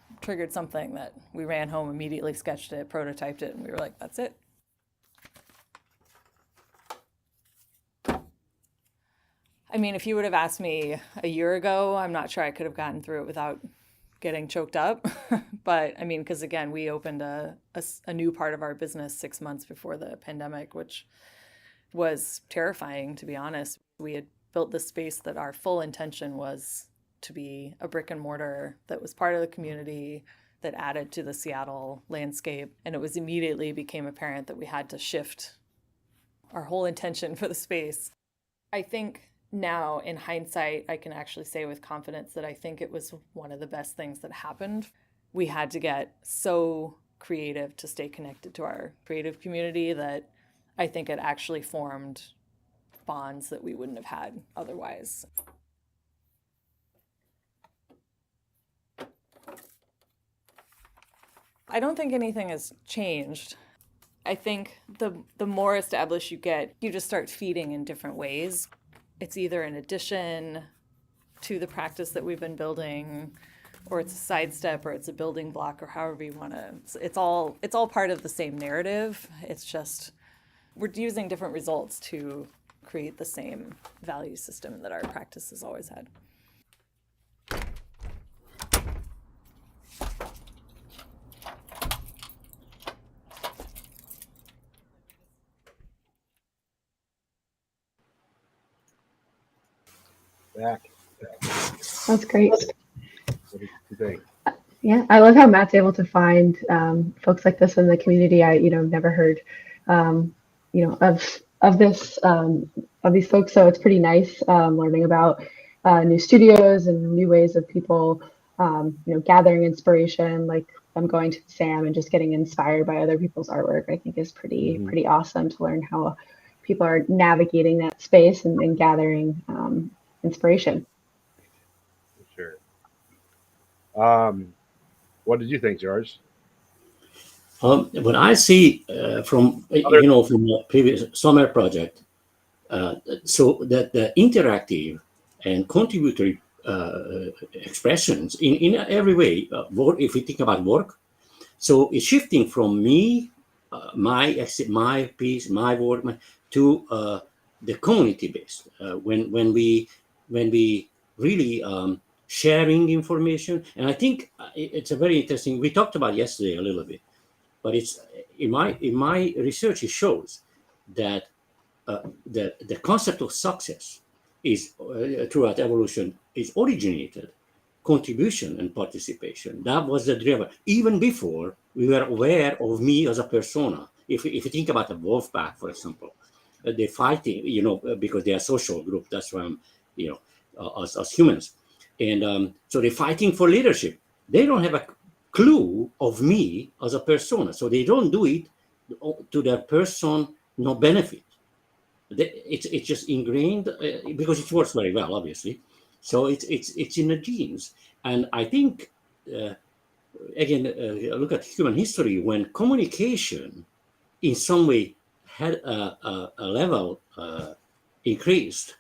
something that we ran home, immediately sketched it, prototyped it, and we were like, that's it. I mean, if you would have asked me a year ago, I'm not sure I could have gotten through it without getting choked up. But I mean, because again, we opened a new part of our business 6 months before the pandemic, which was terrifying, to be honest. We had built this space that our full intention was to be a brick and mortar that was part of the community, that added to the Seattle landscape. And it was immediately became apparent that we had to shift our whole intention for the space. I think now, in hindsight, I can actually say with confidence that I think it was one of the best things that happened. We had to get so creative to stay connected to our creative community that I think it actually formed bonds that we wouldn't have had otherwise. I don't think anything has changed. I think the more established you get, you just start feeding in different ways. It's either an addition to the practice that we've been building, or it's a sidestep, or it's a building block, or however you want to. It's all part of the same narrative. It's just we're using different results to create the same value system that our practice has always had. Back. That's great. What do you think? Yeah, I love how Matt's able to find folks like this in the community. I, never heard, of this of these folks. So it's pretty nice learning about new studios and new ways of people, gathering inspiration. Like I'm going to Sam and just getting inspired by other people's artwork. I think is pretty awesome to learn how people are navigating that space and gathering inspiration. For sure. What did you think, George? What I see from from the previous summer project, so that the interactive and contributory expressions in every way, if we think about work, so it's shifting from me, my piece, my work, to the community based. When we really sharing information, and I think it's a very interesting. We talked about yesterday a little bit, but it's in my research it shows that the concept of success is throughout evolution is originated contribution and participation. That was the driver even before we were aware of me as a persona. If you think about a wolf pack, for example, they're fighting, because they are a social group. That's why I'm, as humans, and so they're fighting for leadership. They don't have a clue of me as a persona, so they don't do it to their person no benefit. It's just ingrained because it works very well, obviously. So it's in the genes, and I think again, look at human history when communication in some way had a level increased,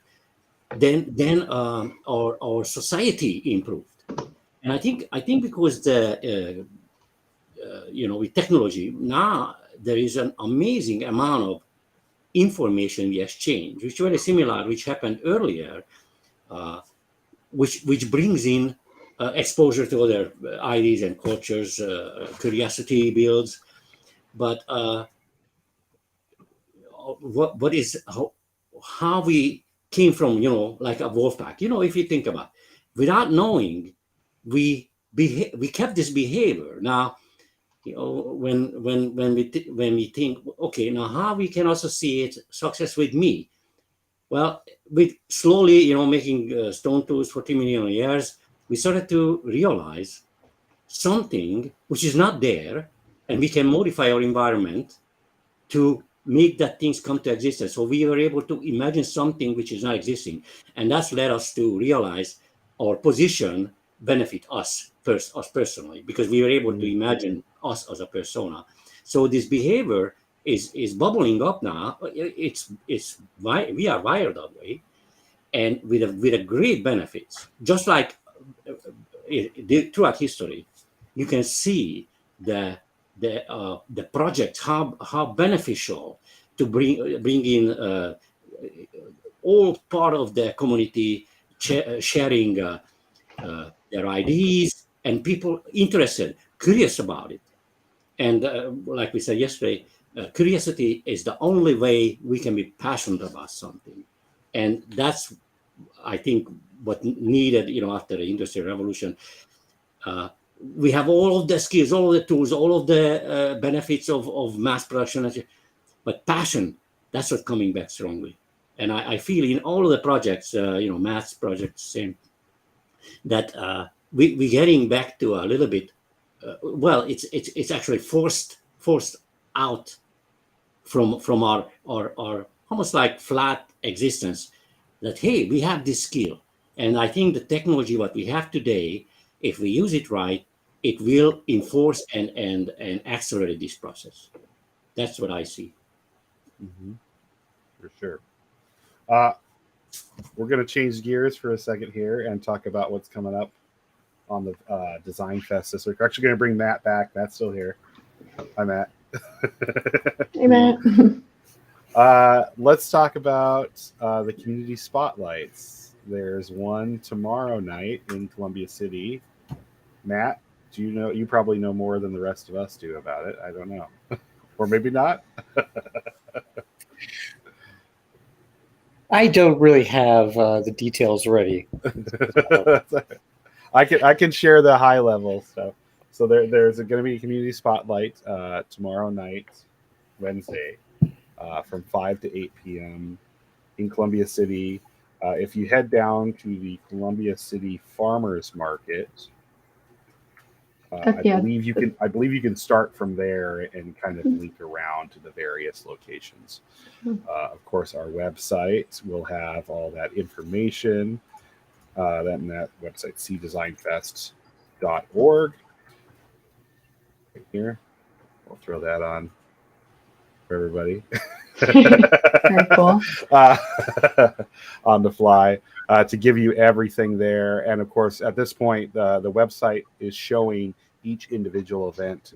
then our society improved, and I think because with technology now there is an amazing amount of information we exchange, which is very similar, which happened earlier, which brings in exposure to other ideas and cultures, curiosity builds. But what is how we came from, like a wolf pack. If you think about, without knowing, we kept this behavior. Now, when we think, okay, now how we can associate success with me? Well, with slowly, making stone tools for 3 million years, we started to realize something which is not there, and we can modify our environment to make that things come to existence. So we were able to imagine something which is not existing, and that's led us to realize our position benefit us personally, because we were able to imagine us as a persona. So this behavior is bubbling up now. We are wired that way, and with a great benefits. Just like throughout history, you can see the project how beneficial to bring in all part of the community sharing their ideas, and people interested, curious about it. And like we said yesterday, curiosity is the only way we can be passionate about something. And that's, I think, what needed, after the Industrial Revolution. We have all of the skills, all of the tools, all of the benefits of mass production, but passion, that's what's coming back strongly. And I feel in all of the projects, mass projects, same, that we're getting back to a little bit. Well, it's actually forced out from our almost like flat existence. That hey, we have this skill, and I think the technology what we have today, if we use it right, it will enforce and accelerate this process. That's what I see. For sure. We're going to change gears for a second here and talk about what's coming up on the Design Fest this week. We're actually going to bring Matt back. Matt's still here. Hi, Matt. Hey, Matt. Let's talk about the community spotlights. There's one tomorrow night in Columbia City. Matt, do you know? You probably know more than the rest of us do about it. I don't know, or maybe not. I don't really have the details ready. I can share the high level stuff. So there's going to be a community spotlight tomorrow night, Wednesday, from 5 to 8 p.m. in Columbia City. If you head down to the Columbia City Farmers Market, I believe you can start from there and kind of link around to the various locations. Of course, our website will have all that information. That website, cdesignfest.org. Right here, we'll throw that on for everybody. Very cool. On the fly to give you everything there. And of course, at this point, the website is showing each individual event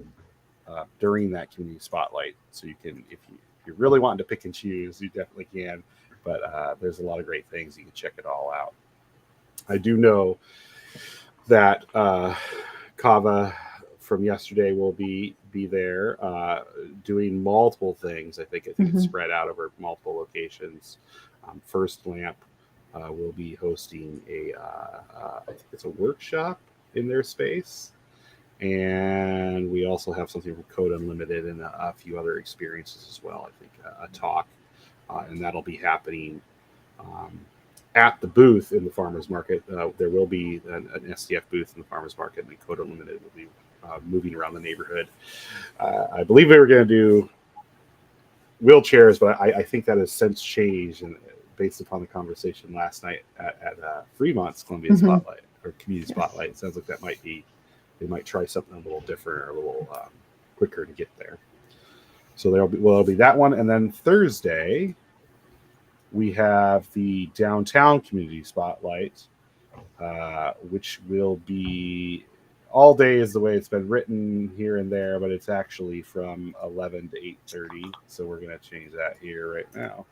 during that community spotlight. So you can, if you're really wanting to pick and choose, you definitely can. But there's a lot of great things. You can check it all out. I do know that Kava from yesterday will be there doing multiple things. I think it's spread out over multiple locations. First Lamp will be hosting I think it's a workshop in their space. And we also have something from Code Unlimited and a few other experiences as well. I think a talk, and that'll be happening at the booth in the farmers market. There will be an SDF booth in the farmers market, and Code Unlimited will be moving around the neighborhood. I believe they were going to do wheelchairs, but I think that has since changed, and based upon the conversation last night at Fremont's Columbia Spotlight or Community Spotlight, it sounds like that might be, they might try something a little different or a little quicker to get there. So there'll be that one, and then Thursday we have the downtown community spotlight, which will be all day is the way it's been written here and there, but it's actually from 11 to 8:30. So we're going to change that here right now.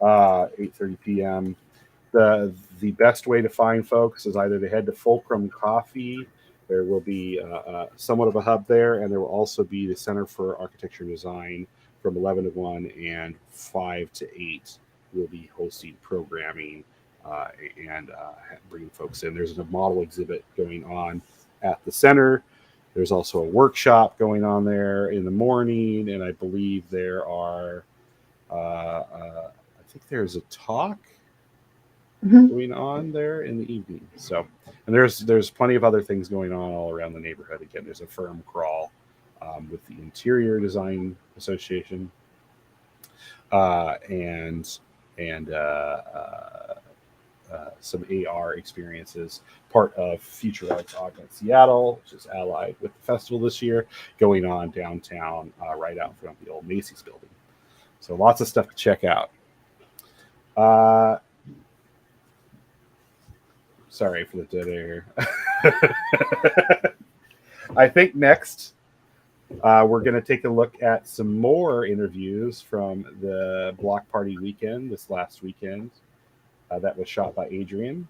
8:30 p.m. The best way to find folks is either to head to Fulcrum Coffee. There will be somewhat of a hub there, and there will also be the Center for Architecture and Design from 11 to 1 and 5 to 8. We'll be hosting programming and bringing folks in. There's a model exhibit going on at the center. There's also a workshop going on there in the morning, and I believe there are, I think there's a talk going on there in the evening. So, and there's plenty of other things going on all around the neighborhood. Again, there's a firm crawl with the Interior Design Association and some AR experiences, part of Future Arts Augment Seattle, which is allied with the festival this year, going on downtown right out in front of the old Macy's building. So lots of stuff to check out. Sorry for the dead air. I think next we're going to take a look at some more interviews from the Block Party weekend this last weekend that was shot by Adrian.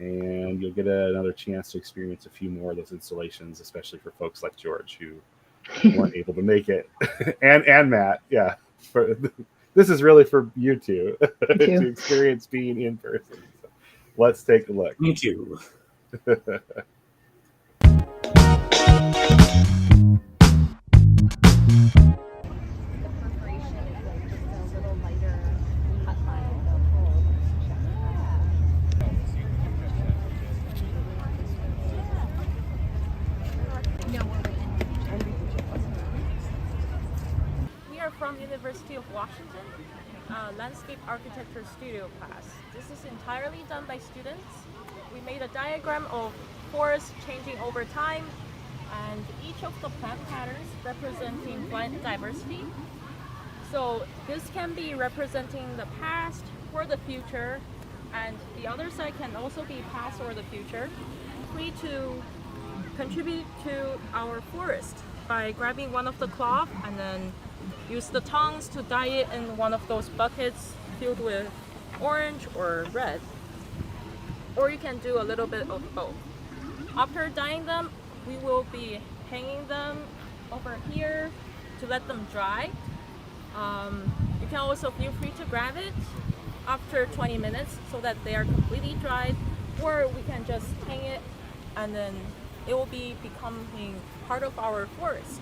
And you'll get another chance to experience a few more of those installations, especially for folks like George who weren't able to make it. and Matt, yeah. This is really for you two to experience being in person. So let's take a look. Thank you. From University of Washington, landscape architecture studio class. This is entirely done by students. We made a diagram of forests changing over time, and each of the plant patterns representing plant diversity. So this can be representing the past or the future, and the other side can also be past or the future. Free to contribute to our forest by grabbing one of the cloth and then use the tongs to dye it in one of those buckets filled with orange or red. Or you can do a little bit of both. After dyeing them, we will be hanging them over here to let them dry. You can also feel free to grab it after 20 minutes so that they are completely dried, or we can just hang it and then it will be becoming part of our forest.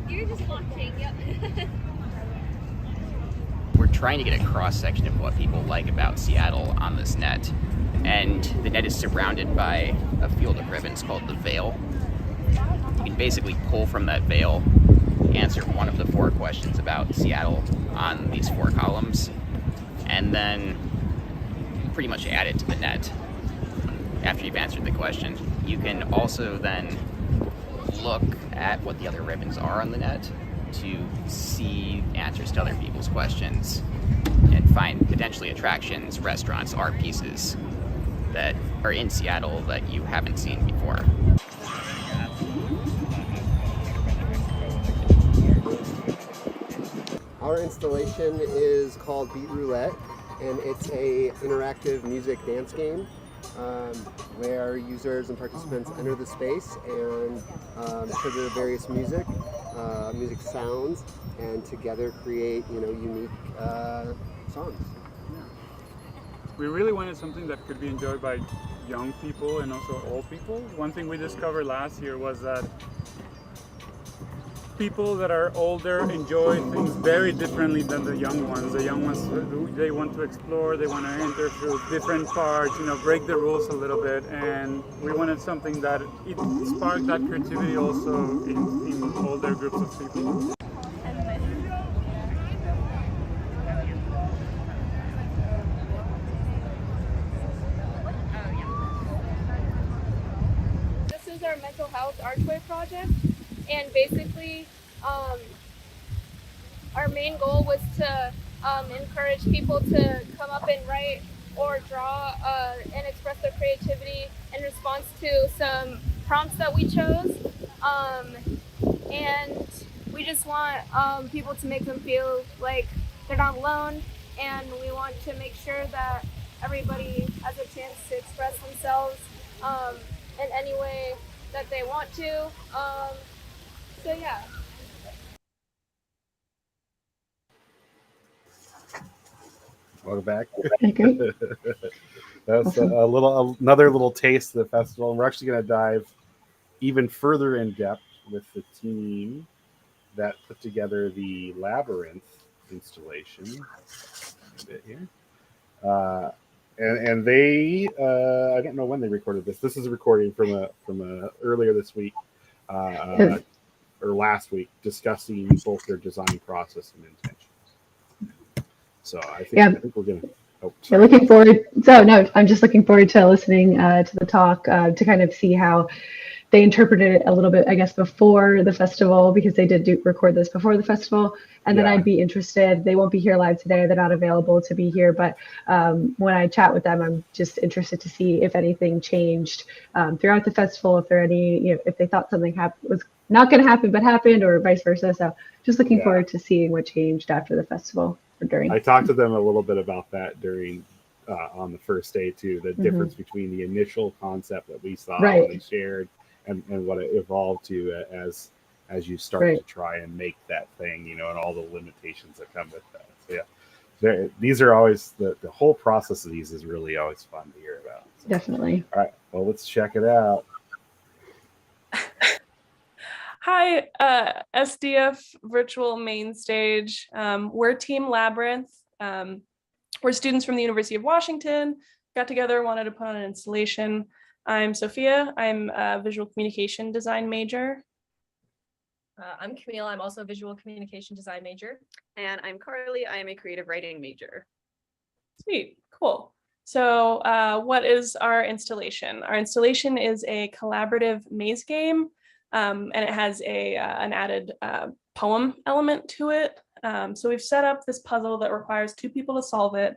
You're just watching, yep. We're trying to get a cross-section of what people like about Seattle on this net. And the net is surrounded by a field of ribbons called the veil. You can basically pull from that veil, answer one of the 4 questions about Seattle on these 4 columns, and then pretty much add it to the net after you've answered the question. You can also then look at what the other ribbons are on the net to see answers to other people's questions and find potentially attractions, restaurants, art pieces that are in Seattle that you haven't seen before. Our installation is called Beat Roulette, and it's a interactive music dance game where users and participants enter the space and trigger various music sounds, and together create unique songs. We really wanted something that could be enjoyed by young people and also old people. One thing we discovered last year was that people that are older enjoy things very differently than the young ones. The young ones, they want to explore, they want to enter through different parts, break the rules a little bit, and we wanted something that it sparked that creativity also in older groups of people. This is our mental health archway project, and basically our main goal was to encourage people to come up and write or draw and express their creativity in response to some prompts that we chose, and we just want people to make them feel like they're not alone, and we want to make sure that everybody has a chance to express themselves in any way that they want to. So yeah. Welcome back. Okay. That's Awesome. another little taste of the festival, and we're actually going to dive even further in depth with the team that put together the Labrynth installation. A bit here, and they I don't know when they recorded this. This is a recording from earlier this week or last week, discussing both their design process and intentions. So I think we're gonna. Oh, You're looking forward. So no, I'm just looking forward to listening to the talk to kind of see how they interpreted it a little bit, I guess, before the festival, because they did record this before the festival. And then I'd be interested. They won't be here live today. They're not available to be here. But when I chat with them, I'm just interested to see if anything changed throughout the festival. If there are any, if they thought something was not going to happen but happened, or vice versa. So just looking forward to seeing what changed after the festival or during. I talked to them a little bit about that during on the first day too. The difference between the initial concept that we saw and shared and what it evolved to as you start to try and make that thing, and all the limitations that come with that. So these are always the whole process of these is really always fun to hear about. So. Definitely. All right, well, let's check it out. Hi, SDF Virtual Mainstage. We're Team Labrynth. We're students from the University of Washington, got together, wanted to put on an installation. I'm Sophia. I'm a visual communication design major. I'm Camille. I'm also a visual communication design major. And I'm Carly. I am a creative writing major. Sweet, cool. So what is our installation? Our installation is a collaborative maze game, and it has an added poem element to it. So we've set up this puzzle that requires 2 people to solve it.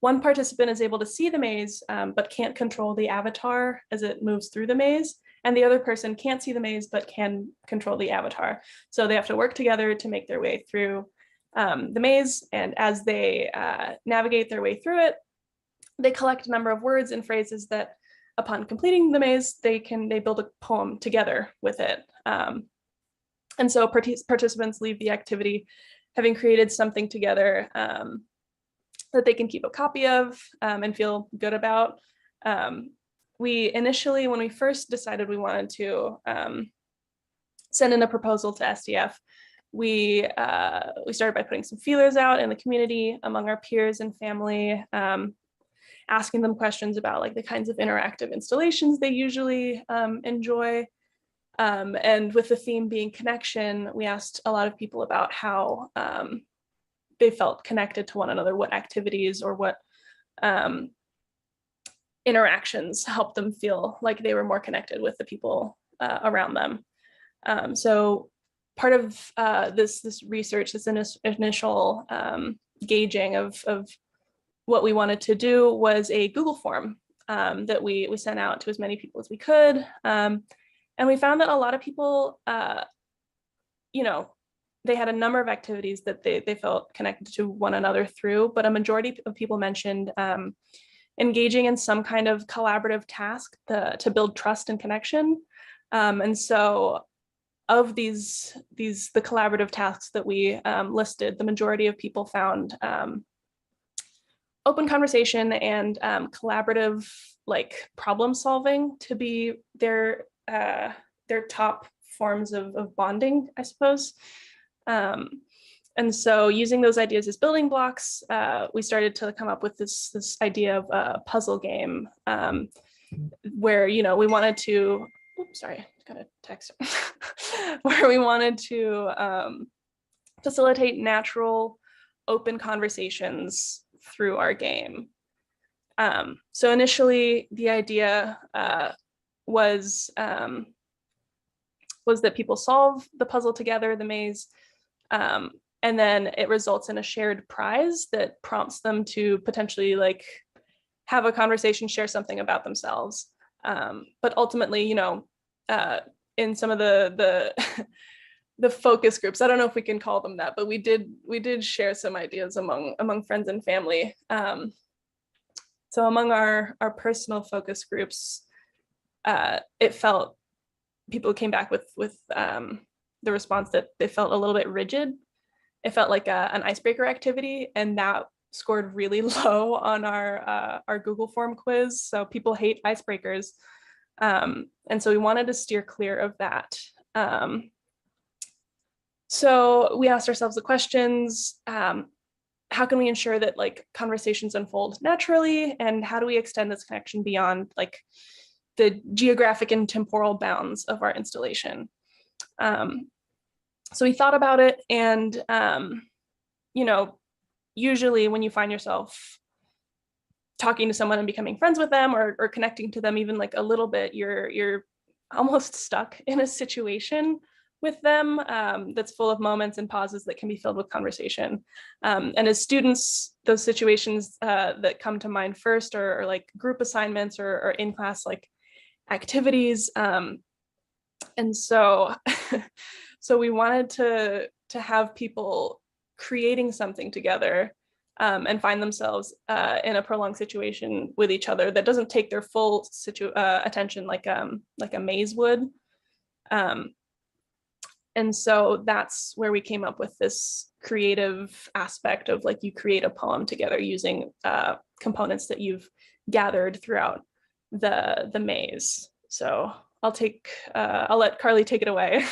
One participant is able to see the maze, but can't control the avatar as it moves through the maze. And the other person can't see the maze, but can control the avatar. So they have to work together to make their way through. the maze. And as they navigate their way through it, they collect a number of words and phrases that upon completing the maze, they build a poem together with it. And so participants leave the activity having created something together that they can keep a copy of and feel good about. We initially, when we first decided we wanted to send in a proposal to SDF, we started by putting some feelers out in the community among our peers and family, asking them questions about like the kinds of interactive installations they usually enjoy. And with the theme being connection, we asked a lot of people about how they felt connected to one another, what activities or what interactions helped them feel like they were more connected with the people around them. So part of this research, this initial gauging of what we wanted to do was a Google form that we sent out to as many people as we could. And we found that a lot of people, they had a number of activities that they felt connected to one another through, but a majority of people mentioned engaging in some kind of collaborative task to build trust and connection. And so of the collaborative tasks that we listed, the majority of people found open conversation and collaborative like problem solving to be their top forms of bonding, I suppose. And so using those ideas as building blocks, we started to come up with this idea of a puzzle game where, we wanted to, oops, sorry, got a text, where we wanted to facilitate natural, open conversations through our game. So initially, the idea was that people solve the puzzle together, the maze, and then it results in a shared prize that prompts them to potentially like have a conversation, share something about themselves. But ultimately, in some of the the focus groups, I don't know if we can call them that, but we did share some ideas among friends and family. So among our personal focus groups, it felt people came back with the response that they felt a little bit rigid. It felt like an icebreaker activity, and that scored really low on our Google form quiz. So people hate icebreakers, and so we wanted to steer clear of that. So we asked ourselves the questions: how can we ensure that like conversations unfold naturally, and how do we extend this connection beyond like the geographic and temporal bounds of our installation? So we thought about it, and usually when you find yourself talking to someone and becoming friends with them or connecting to them even like a little bit, you're almost stuck in a situation with them that's full of moments and pauses that can be filled with conversation. And as students, those situations that come to mind first are like group assignments or in-class like activities. And so we wanted to have people creating something together and find themselves in a prolonged situation with each other that doesn't take their full attention like a maze would. And so that's where we came up with this creative aspect of like you create a poem together using components that you've gathered throughout the maze. So I'll let Carly take it away.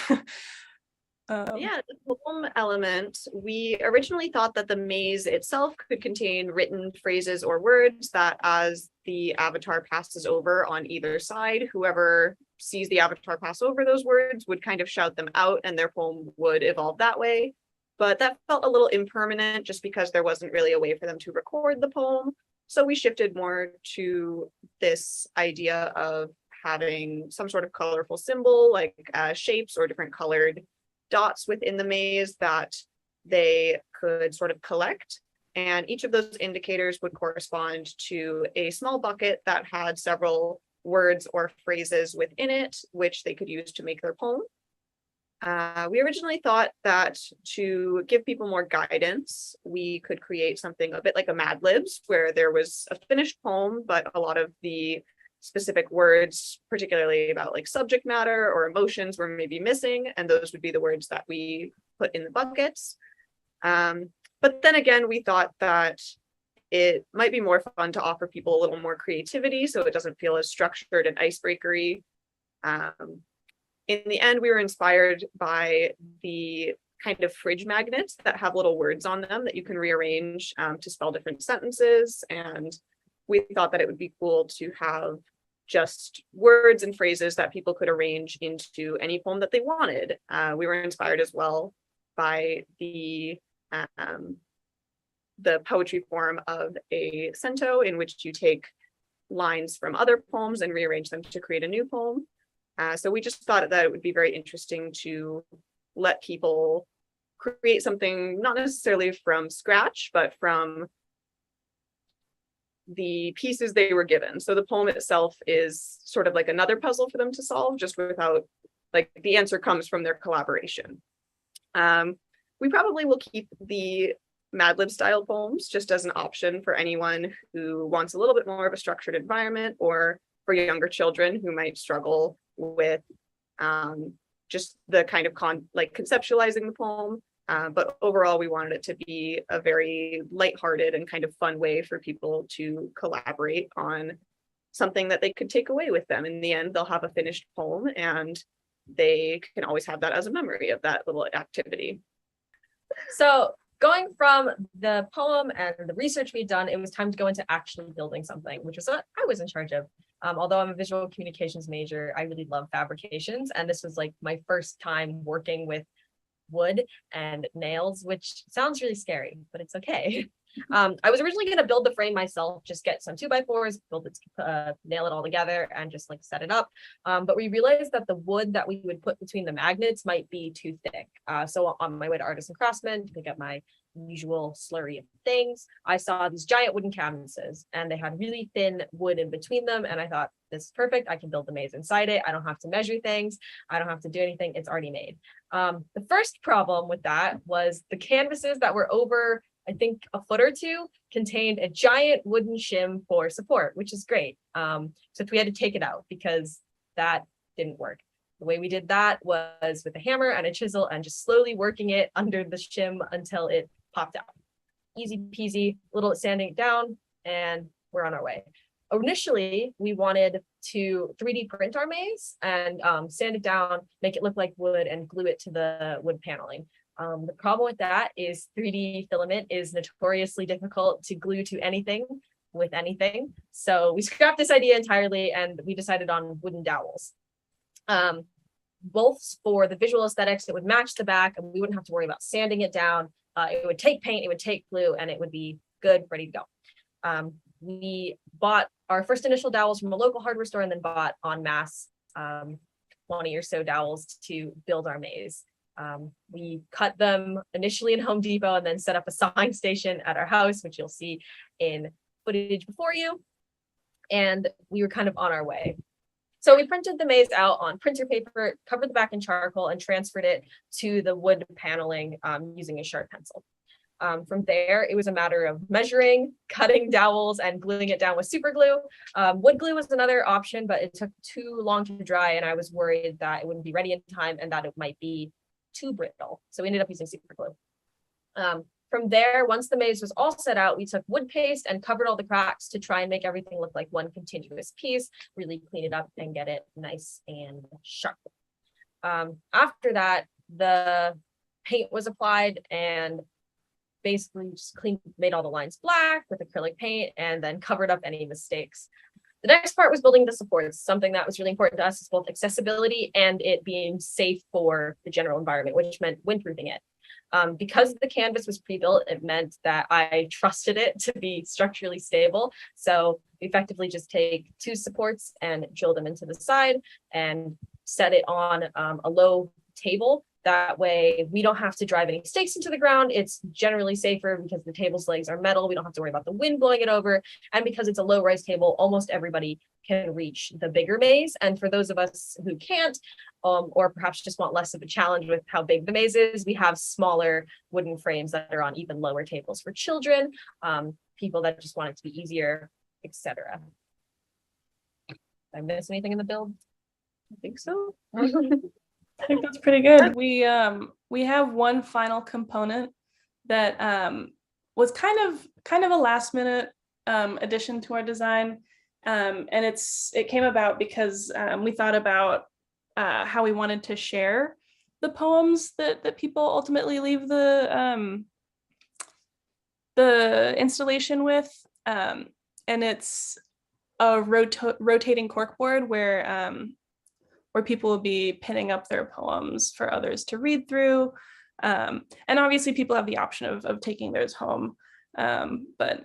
Yeah, the poem element, we originally thought that the maze itself could contain written phrases or words that as the avatar passes over on either side, whoever sees the avatar pass over those words would kind of shout them out and their poem would evolve that way. But that felt a little impermanent just because there wasn't really a way for them to record the poem. So we shifted more to this idea of having some sort of colorful symbol like shapes or different colored dots within the maze that they could sort of collect. And each of those indicators would correspond to a small bucket that had several words or phrases within it, which they could use to make their poem. We originally thought that to give people more guidance, we could create something a bit like a Mad Libs, where there was a finished poem, but a lot of the specific words, particularly about like subject matter or emotions, were maybe missing, and those would be the words that we put in the buckets. But then again, we thought that it might be more fun to offer people a little more creativity, so it doesn't feel as structured and icebreakery. In the end, we were inspired by the kind of fridge magnets that have little words on them that you can rearrange to spell different sentences. And we thought that it would be cool to have just words and phrases that people could arrange into any poem that they wanted. We were inspired as well by the poetry form of a cento, in which you take lines from other poems and rearrange them to create a new poem. So we just thought that it would be very interesting to let people create something, not necessarily from scratch, but from the pieces they were given. So the poem itself is sort of like another puzzle for them to solve, just without, like, the answer comes from their collaboration. We probably will keep the Mad Lib style poems just as an option for anyone who wants a little bit more of a structured environment, or for younger children who might struggle with just the kind of conceptualizing the poem. But overall, we wanted it to be a very lighthearted and kind of fun way for people to collaborate on something that they could take away with them. In the end, they'll have a finished poem, and they can always have that as a memory of that little activity. So going from the poem and the research we'd done, it was time to go into actually building something, which was what I was in charge of. Although I'm a visual communications major, I really love fabrications. And this was like my first time working with wood and nails, which sounds really scary, but it's okay. I was originally going to build the frame myself, just get some 2x4s, build it, nail it all together, and just like set it up. But we realized that the wood that we would put between the magnets might be too thick. So on my way to Artisan Craftsman to pick up my usual slurry of things, I saw these giant wooden canvases, and they had really thin wood in between them. And I thought, this is perfect. I can build the maze inside it. I don't have to measure things. I don't have to do anything. It's already made. The first problem with that was the canvases that were over, I think, a foot or two, contained a giant wooden shim for support, which is great. So we had to take it out because that didn't work. The way we did that was with a hammer and a chisel and just slowly working it under the shim until it popped out. Easy peasy, little sanding it down, and we're on our way. Initially, we wanted to 3D print our maze and sand it down, make it look like wood, and glue it to the wood paneling. The problem with that is 3D filament is notoriously difficult to glue to anything with anything. So we scrapped this idea entirely, and we decided on wooden dowels. Both for the visual aesthetics, it would match the back, and we wouldn't have to worry about sanding it down. It would take paint, it would take glue, and it would be good, ready to go. We bought our first initial dowels from a local hardware store, and then bought en masse 20 or so dowels to build our maze. We cut them initially in Home Depot and then set up a sawing station at our house, which you'll see in footage before you. And we were kind of on our way. So we printed the maze out on printer paper, covered the back in charcoal, and transferred it to the wood paneling using a sharp pencil. From there, it was a matter of measuring, cutting dowels, and gluing it down with super glue. Wood glue was another option, but it took too long to dry, and I was worried that it wouldn't be ready in time and that it might be too brittle. So we ended up using super glue. From there, once the maze was all set out, we took wood paste and covered all the cracks to try and make everything look like one continuous piece, really clean it up and get it nice and sharp. After that, the paint was applied and basically just made all the lines black with acrylic paint, and then covered up any mistakes. The next part was building the supports. Something that was really important to us is both accessibility and it being safe for the general environment, which meant windproofing it. Because the canvas was pre-built, it meant that I trusted it to be structurally stable. So we effectively just take two supports and drill them into the side and set it on a low table That way we don't have to drive any stakes into the ground. It's generally safer because the table's legs are metal. We don't have to worry about the wind blowing it over. And because it's a low rise table, almost everybody can reach the bigger maze. And for those of us who can't, or perhaps just want less of a challenge with how big the maze is, we have smaller wooden frames that are on even lower tables for children, people that just want it to be easier, etc. Did I miss anything in the build? I think so. I think that's pretty good. We have one final component that was kind of a last minute addition to our design, and it came about because we thought about how we wanted to share the poems that people ultimately leave the installation with, and it's a rotating corkboard where people will be pinning up their poems for others to read through. And obviously people have the option of taking theirs home, but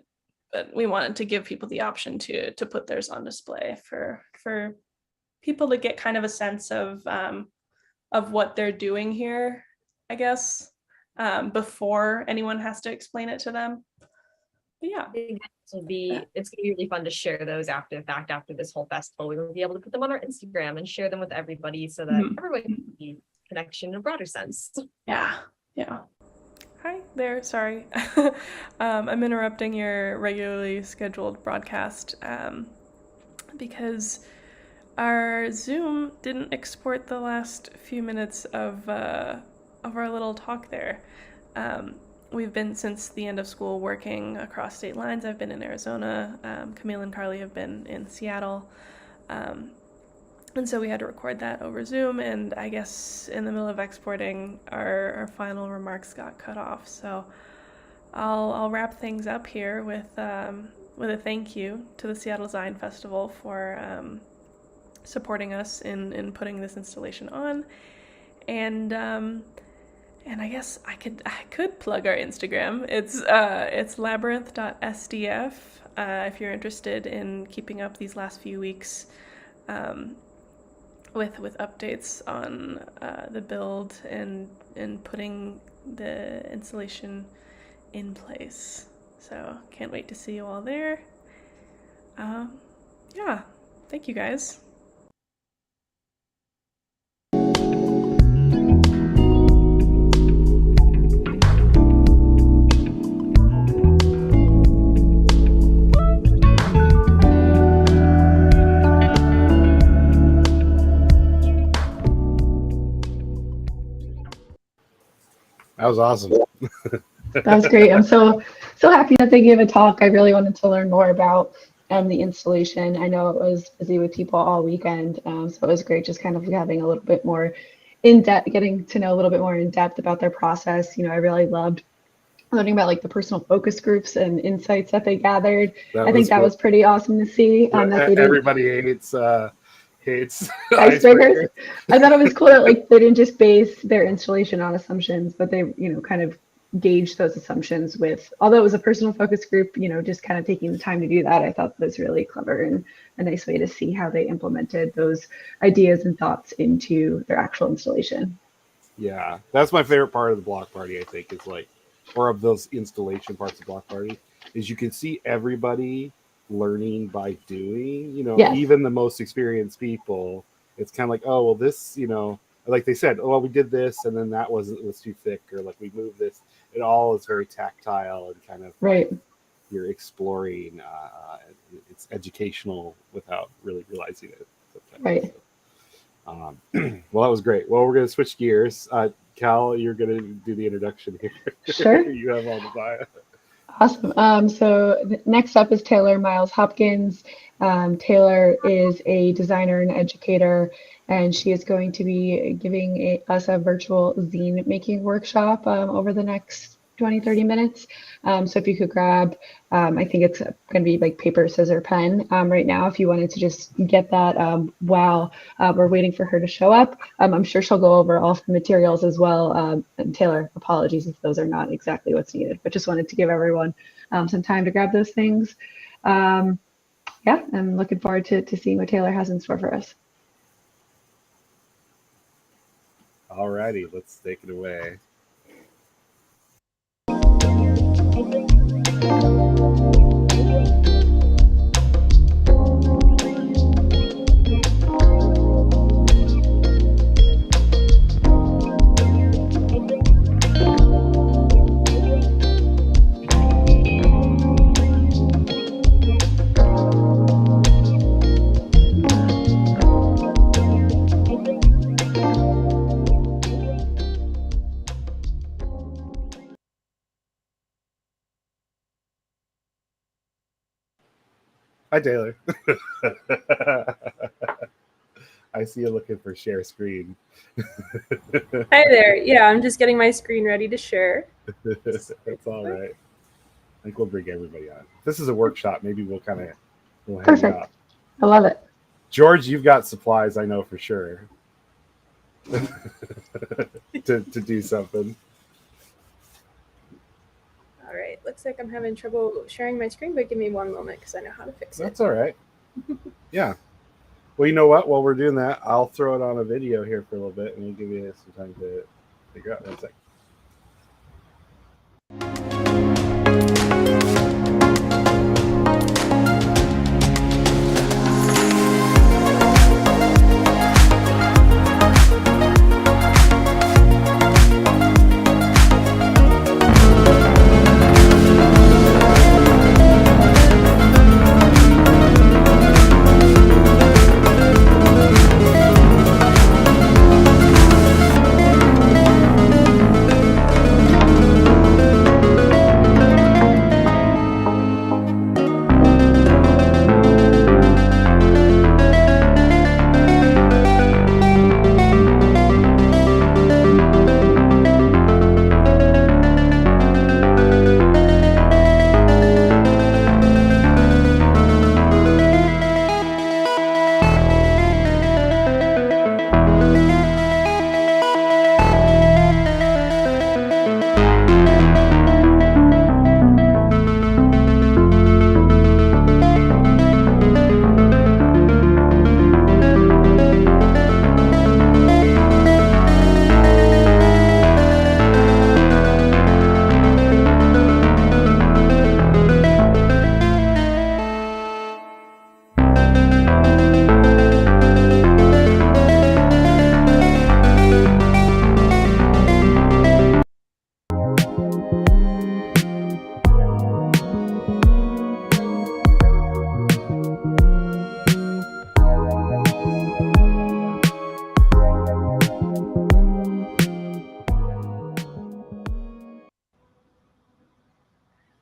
we wanted to give people the option to put theirs on display for people to get kind of a sense of what they're doing here, I guess, before anyone has to explain it to them. But yeah. It's gonna be really fun to share those after the fact. After this whole festival, we will be able to put them on our Instagram and share them with everybody so that everyone can see connection in a broader sense. Yeah. Hi there, sorry. I'm interrupting your regularly scheduled broadcast because our Zoom didn't export the last few minutes of our little talk there. We've been, since the end of school, working across state lines. I've been in Arizona. Camille and Carly have been in Seattle. And so we had to record that over Zoom. And I guess in the middle of exporting, our final remarks got cut off. So I'll wrap things up here with a thank you to the Seattle Zine Festival for supporting us in putting this installation on. And I guess I could plug our Instagram. It's labrynth.sdf if you're interested in keeping up these last few weeks with updates on the build and putting the installation in place. So can't wait to see you all there. Yeah, thank you guys. That was awesome. That was great. I'm so happy that they gave a talk. I really wanted to learn more about the installation. I know it was busy with people all weekend, so it was great just kind of having a little bit more in depth, getting to know a little bit more in depth about their process. I really loved learning about like the personal focus groups and insights that they gathered. I think that was pretty awesome to see. That everybody hates icebreakers. I thought it was cool that like they didn't just base their installation on assumptions, but they kind of gauge those assumptions with, although it was a personal focus group, just kind of taking the time to do that. I thought that was really clever and a nice way to see how they implemented those ideas and thoughts into their actual installation. Yeah, that's my favorite part of the block party, I think, is like, or of those installation parts of block party, is you can see everybody learning by doing, Yes. Even the most experienced people. It's kind of like, oh, well, this, like they said, oh, well, we did this and then that was too thick, or like we moved this. It all is very tactile and kind of right. You're exploring. It's educational without really realizing it. Sometimes. Right. Well, that was great. Well, we're going to switch gears. Cal, you're going to do the introduction here. Sure. You have all the bio. Awesome. So next up is Taylor Miles Hopkins. Taylor is a designer and educator, and she is going to be giving us a virtual zine making workshop over the next 20-30 minutes. So if you could grab, I think it's going to be like paper, scissors, pen right now, if you wanted to just get that while we're waiting for her to show up. I'm sure she'll go over all the materials as well. And Taylor, apologies if those are not exactly what's needed, but just wanted to give everyone some time to grab those things. Yeah, I'm looking forward to seeing what Taylor has in store for us. Alrighty, let's take it away. Hi, Taylor. I see you looking for share screen. Hi there. Yeah, I'm just getting my screen ready to share. That's all right. I think we'll bring everybody on. This is a workshop. Maybe we'll hang Perfect. out. I love it. George, you've got supplies, I know for sure, to do something. All right. Looks like I'm having trouble sharing my screen, but give me one moment because I know how to fix it. That's all right. Yeah. Well, you know what? While we're doing that, I'll throw it on a video here for a little bit, and we'll give you some time to figure out. 1 second.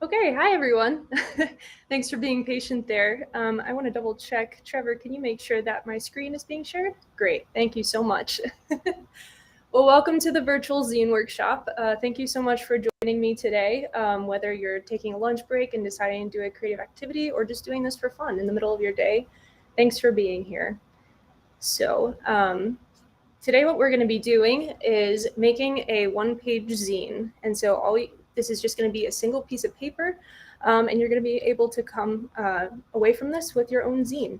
Okay, hi everyone. Thanks for being patient there. I want to double check. Trevor, can you make sure that my screen is being shared? Great, thank you so much. Well, welcome to the virtual zine workshop. Thank you so much for joining me today, whether you're taking a lunch break and deciding to do a creative activity or just doing this for fun in the middle of your day. Thanks for being here. So today what we're going to be doing is making a one-page zine. And so this is just going to be a single piece of paper, and you're going to be able to come away from this with your own zine.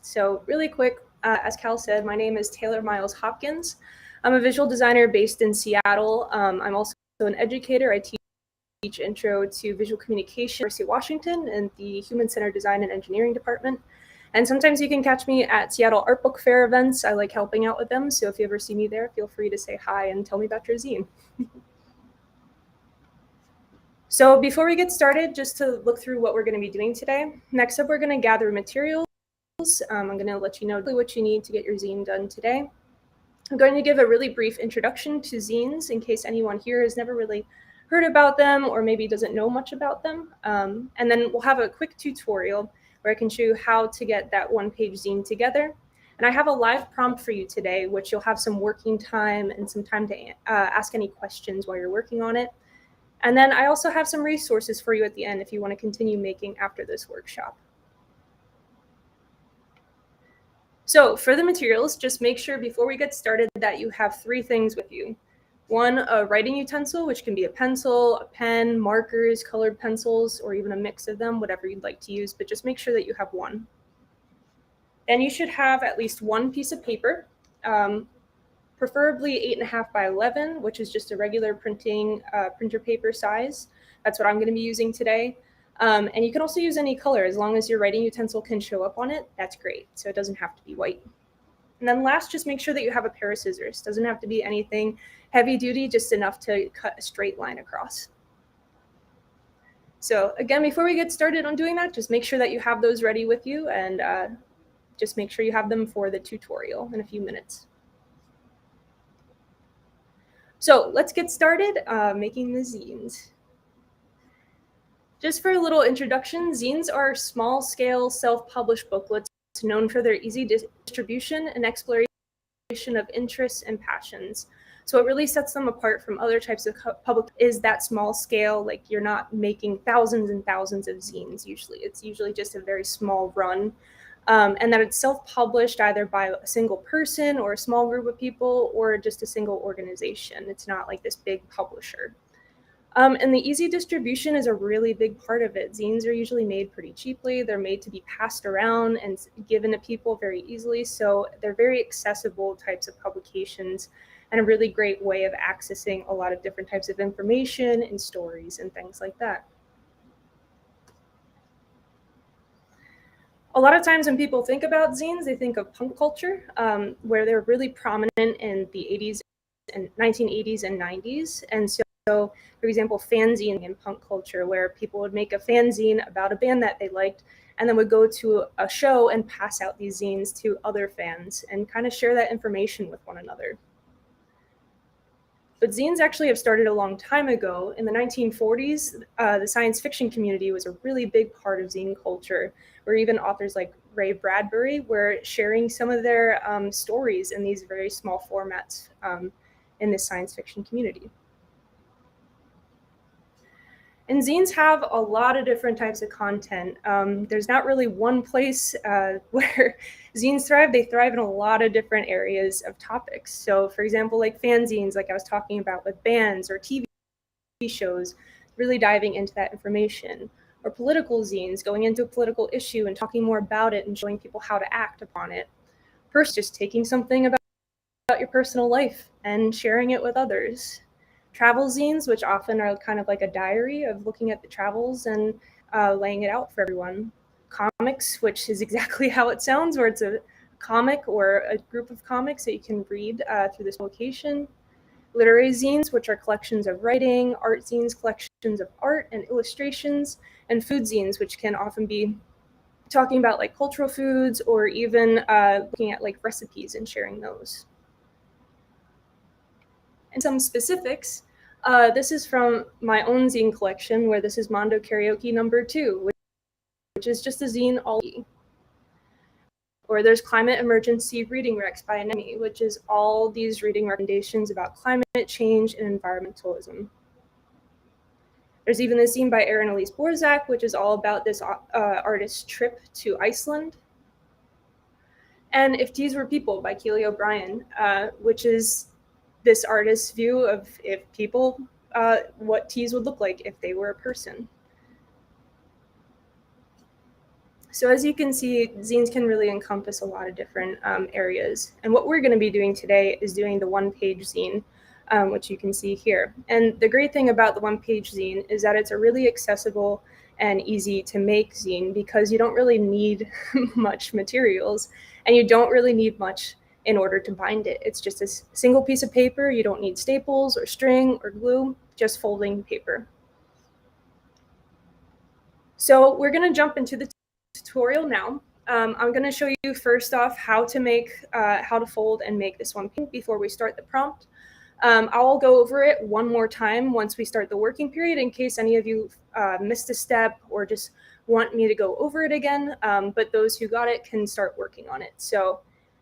So really quick, as Cal said, my name is Taylor Miles Hopkins. I'm a visual designer based in Seattle. I'm also an educator. I teach intro to visual communication at University of Washington in the Human Centered Design and Engineering department. And sometimes you can catch me at Seattle Art Book Fair events. I like helping out with them. So if you ever see me there, feel free to say hi and tell me about your zine. So before we get started, just to look through what we're going to be doing today. Next up, we're going to gather materials. I'm going to let you know what you need to get your zine done today. I'm going to give a really brief introduction to zines in case anyone here has never really heard about them or maybe doesn't know much about them. And then we'll have a quick tutorial where I can show you how to get that one-page zine together. And I have a live prompt for you today, which you'll have some working time and some time to ask any questions while you're working on it. And then I also have some resources for you at the end if you want to continue making after this workshop. So for the materials, just make sure before we get started that you have 3 things with you. 1, a writing utensil, which can be a pencil, a pen, markers, colored pencils, or even a mix of them, whatever you'd like to use, but just make sure that you have 1. Then you should have at least 1 piece of paper. preferably 8.5 by 11, which is just a regular printer paper size. That's what I'm going to be using today. And you can also use any color as long as your writing utensil can show up on it. That's great. So it doesn't have to be white. And then last, just make sure that you have a pair of scissors. Doesn't have to be anything heavy duty, just enough to cut a straight line across. So again, before we get started on doing that, just make sure that you have those ready with you, and just make sure you have them for the tutorial in a few minutes. So let's get started making the zines. Just for a little introduction, zines are small-scale, self-published booklets known for their easy distribution and exploration of interests and passions. So what really sets them apart from other types of public is that small scale, like you're not making thousands and thousands of zines usually. It's usually just a very small run. And that it's self-published either by a single person or a small group of people or just a single organization. It's not like this big publisher. And the easy distribution is a really big part of it. Zines are usually made pretty cheaply. They're made to be passed around and given to people very easily. So they're very accessible types of publications and a really great way of accessing a lot of different types of information and stories and things like that. A lot of times when people think about zines, they think of punk culture, where they're really prominent in the 80s and 1980s and 90s. And so, for example, fanzine in punk culture, where people would make a fanzine about a band that they liked, and then would go to a show and pass out these zines to other fans and kind of share that information with one another. But zines actually have started a long time ago. In the 1940s, the science fiction community was a really big part of zine culture, where even authors like Ray Bradbury were sharing some of their stories in these very small formats in the science fiction community. And zines have a lot of different types of content. There's not really one place where zines thrive. They thrive in a lot of different areas of topics. So for example, like fanzines, like I was talking about with bands or TV shows, really diving into that information. Or political zines, going into a political issue and talking more about it and showing people how to act upon it. First, just taking something about your personal life and sharing it with others. Travel zines, which often are kind of like a diary of looking at the travels and laying it out for everyone. Comics, which is exactly how it sounds, where it's a comic or a group of comics that you can read through this location. Literary zines, which are collections of writing, art zines, collections of art and illustrations, and food zines, which can often be talking about like cultural foods or even looking at like recipes and sharing those. And some specifics, this is from my own zine collection, where this is Mondo Karaoke #2, which is just a zine all. Or there's Climate Emergency Reading Recs by Anemi, which is all these reading recommendations about climate change and environmentalism. There's even this zine by Erin Elise Borzak, which is all about this artist's trip to Iceland. And If Teas Were People by Keely O'Brien, which is this artist's view of if people, what teas would look like if they were a person. So as you can see, zines can really encompass a lot of different areas. And what we're going to be doing today is doing the one-page zine, which you can see here. And the great thing about the one-page zine is that it's a really accessible and easy to make zine, because you don't really need much materials and you don't really need much in order to bind it. It's just a single piece of paper. You don't need staples or string or glue, just folding paper. So we're going to jump into the tutorial now. I'm going to show you first off how to fold and make this one pink before we start the prompt. I'll go over it one more time once we start the working period, in case any of you missed a step or just want me to go over it again. But those who got it can start working on it. So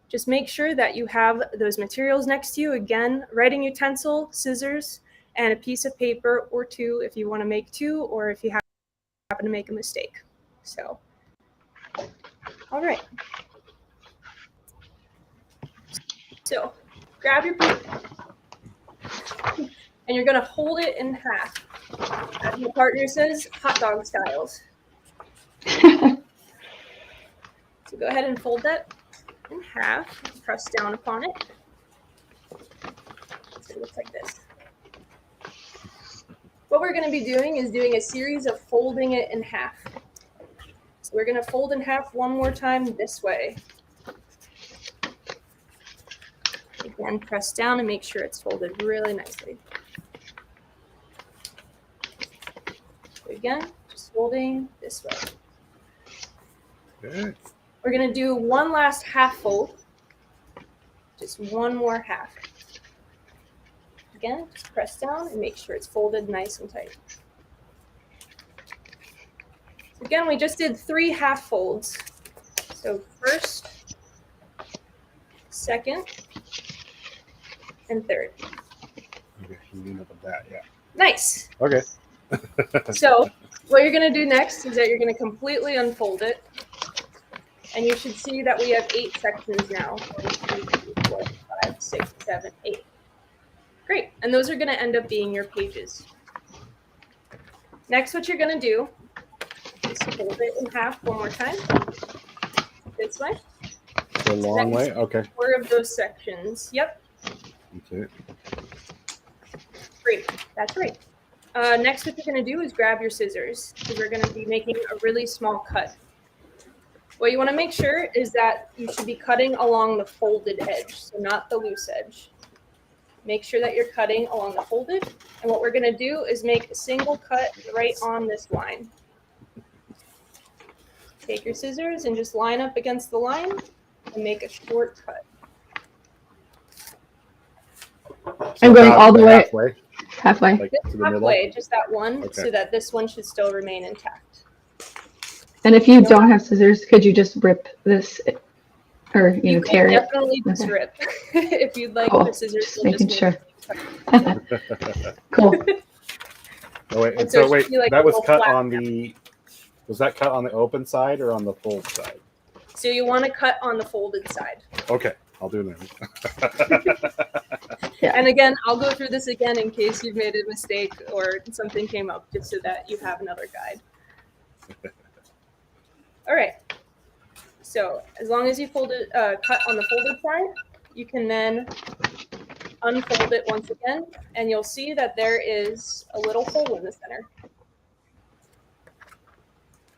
just make sure that you have those materials next to you. Again, writing utensil, scissors, and a piece of paper or two if you want to make two, or if you happen to make a mistake. So, all right. So grab your paper and you're going to hold it in half. As your partner says, hot dog styles. So go ahead and fold that in half, press down upon it. It looks like this. What we're going to be doing is doing a series of folding it in half. So we're going to fold in half one more time this way. Again, press down and make sure it's folded really nicely. Again, just folding this way. Okay. We're going to do one last half fold. Just one more half. Again, just press down and make sure it's folded nice and tight. So again, we just did 3 half folds. So first, second, and third. Okay, you end up with that, yeah. Nice. Okay. So what you're going to do next is that you're going to completely unfold it. And you should see that we have 8 sections now. 1, 2, 3, 4, 5, 6, 7, 8. Great. And those are going to end up being your pages. Next, what you're going to do is fold it in half one more time. This way. The long way? Okay. 4 of those sections. Yep. Okay. Great. That's great. Next, what you're going to do is grab your scissors, because we're going to be making a really small cut. What you want to make sure is that you should be cutting along the folded edge, so not the loose edge. Make sure that you're cutting along the folded. And what we're going to do is make a single cut right on this line. Take your scissors and just line up against the line and make a short cut. I'm going all the way halfway. Halfway. Like to the Halfway, middle? just that one, Okay. so that this one should still remain intact. And if you don't have scissors, could you just rip this, or You tear can it? definitely just Okay. rip. If you'd like Cool. the scissors, Just we'll making just sure. make Cool. Oh, wait, And and so so it wait, should be like that a was little cut flat on the, was that cut on the open side or on the fold side? So you want to cut on the folded side. Okay, I'll do that. And again, I'll go through this again in case you've made a mistake or something came up, just so that you have another guide. All right. So as long as you cut on the folded side, you can then unfold it once again, and you'll see that there is a little hole in the center.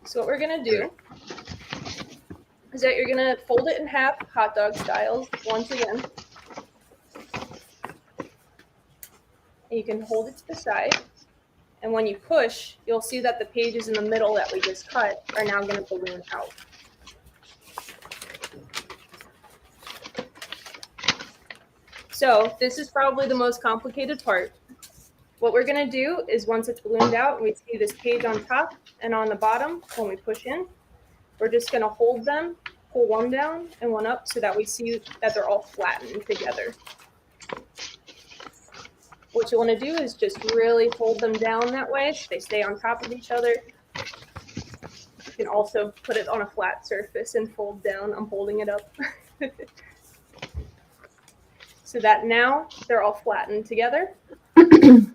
So what we're going to do is that you're going to fold it in half, hot dog styles, once again. And you can hold it to the side. And when you push, you'll see that the pages in the middle that we just cut are now going to balloon out. So this is probably the most complicated part. What we're going to do is once it's ballooned out, we see this page on top and on the bottom when we push in, we're just going to hold them, pull one down and one up so that we see that they're all flattened together. What you want to do is just really fold them down that way so they stay on top of each other. You can also put it on a flat surface and fold down. I'm holding it up. So that now they're all flattened together. And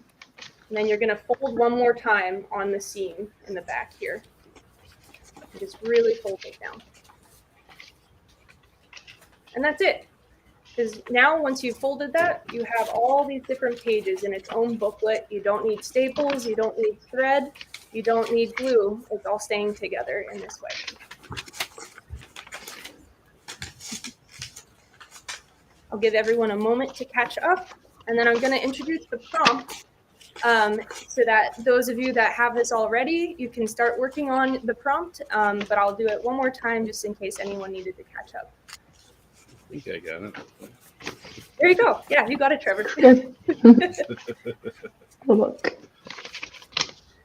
then you're going to fold one more time on the seam in the back here. Just really fold it down. And that's it. Because now once you've folded that, you have all these different pages in its own booklet. You don't need staples, you don't need thread, you don't need glue. It's all staying together in this way. I'll give everyone a moment to catch up, and then I'm going to introduce the prompt so that those of you that have this already, you can start working on the prompt, but I'll do it one more time just in case anyone needed to catch up. I think I got it. There you go. Yeah, you got it, Trevor. Look.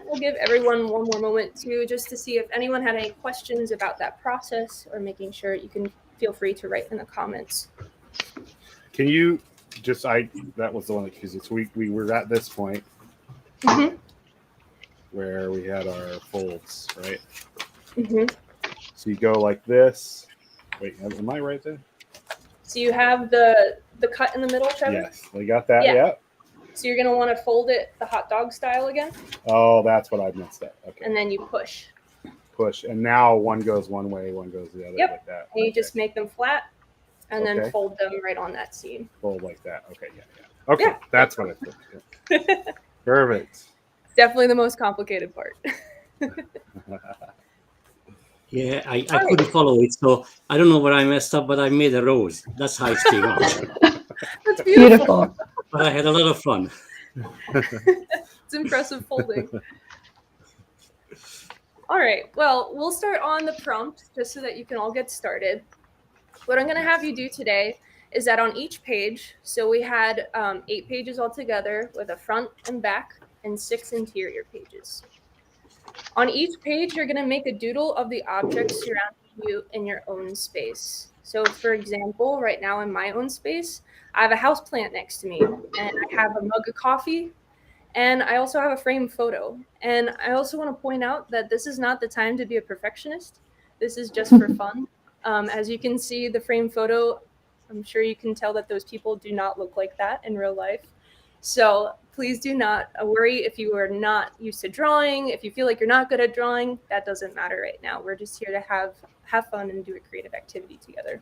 We'll give everyone one more moment too, just to see if anyone had any questions about that process, or making sure you can feel free to write in the comments. Can you just, that was the one that confused us. We were at this point where we had our folds, right? So you go like this. Wait, am I right there? So you have the cut in the middle, Trevor? Yes, we got that, yeah. So you're going to want to fold it the hot dog style again. Oh, that's what I messed up. Okay. And then you push. Push. And now one goes one way, one goes the other, like that. And you just make them flat and then Okay. fold them right on that seam. Fold like that. Okay, yeah. Okay, Yeah. that's what I think. Perfect. It's definitely the most complicated part. Yeah, I All right. couldn't follow it, so I don't know where I messed up, but I made a rose. That's how it came out. That's beautiful. But I had a lot of fun. It's impressive folding. All right, well, we'll start on the prompt just so that you can all get started. What I'm going to have you do today is that on each page, so we had 8 pages altogether with a front and back and 6 interior pages. On each page, you're going to make a doodle of the objects surrounding you in your own space. So for example, right now in my own space, I have a houseplant next to me, and I have a mug of coffee, and I also have a framed photo. And I also want to point out that this is not the time to be a perfectionist. This is just for fun. As you can see, the framed photo, I'm sure you can tell that those people do not look like that in real life. So please do not worry if you are not used to drawing. If you feel like you're not good at drawing, that doesn't matter right now. We're just here to have fun and do a creative activity together.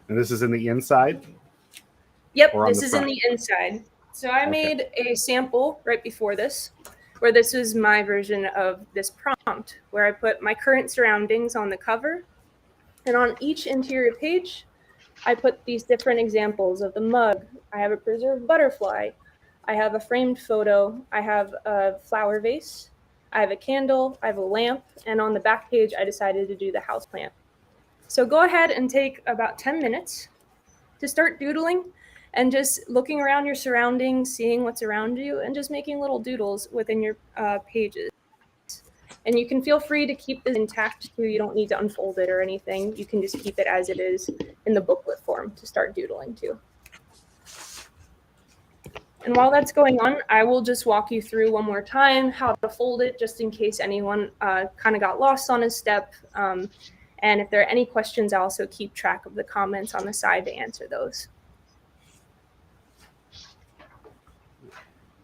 And this is in the inside? Yep, Or on this the is front? in the inside. So I Okay. made a sample right before this, where this is my version of this prompt, where I put my current surroundings on the cover. And on each interior page, I put these different examples of the mug. I have a preserved butterfly. I have a framed photo. I have a flower vase. I have a candle. I have a lamp. And on the back page, I decided to do the houseplant. So go ahead and take about 10 minutes to start doodling and just looking around your surroundings, seeing what's around you, and just making little doodles within your pages. And you can feel free to keep this intact too. You don't need to unfold it or anything. You can just keep it as it is in the booklet form to start doodling too. And while that's going on, I will just walk you through one more time how to fold it, just in case anyone kind of got lost on a step. And if there are any questions, I'll also keep track of the comments on the side to answer those.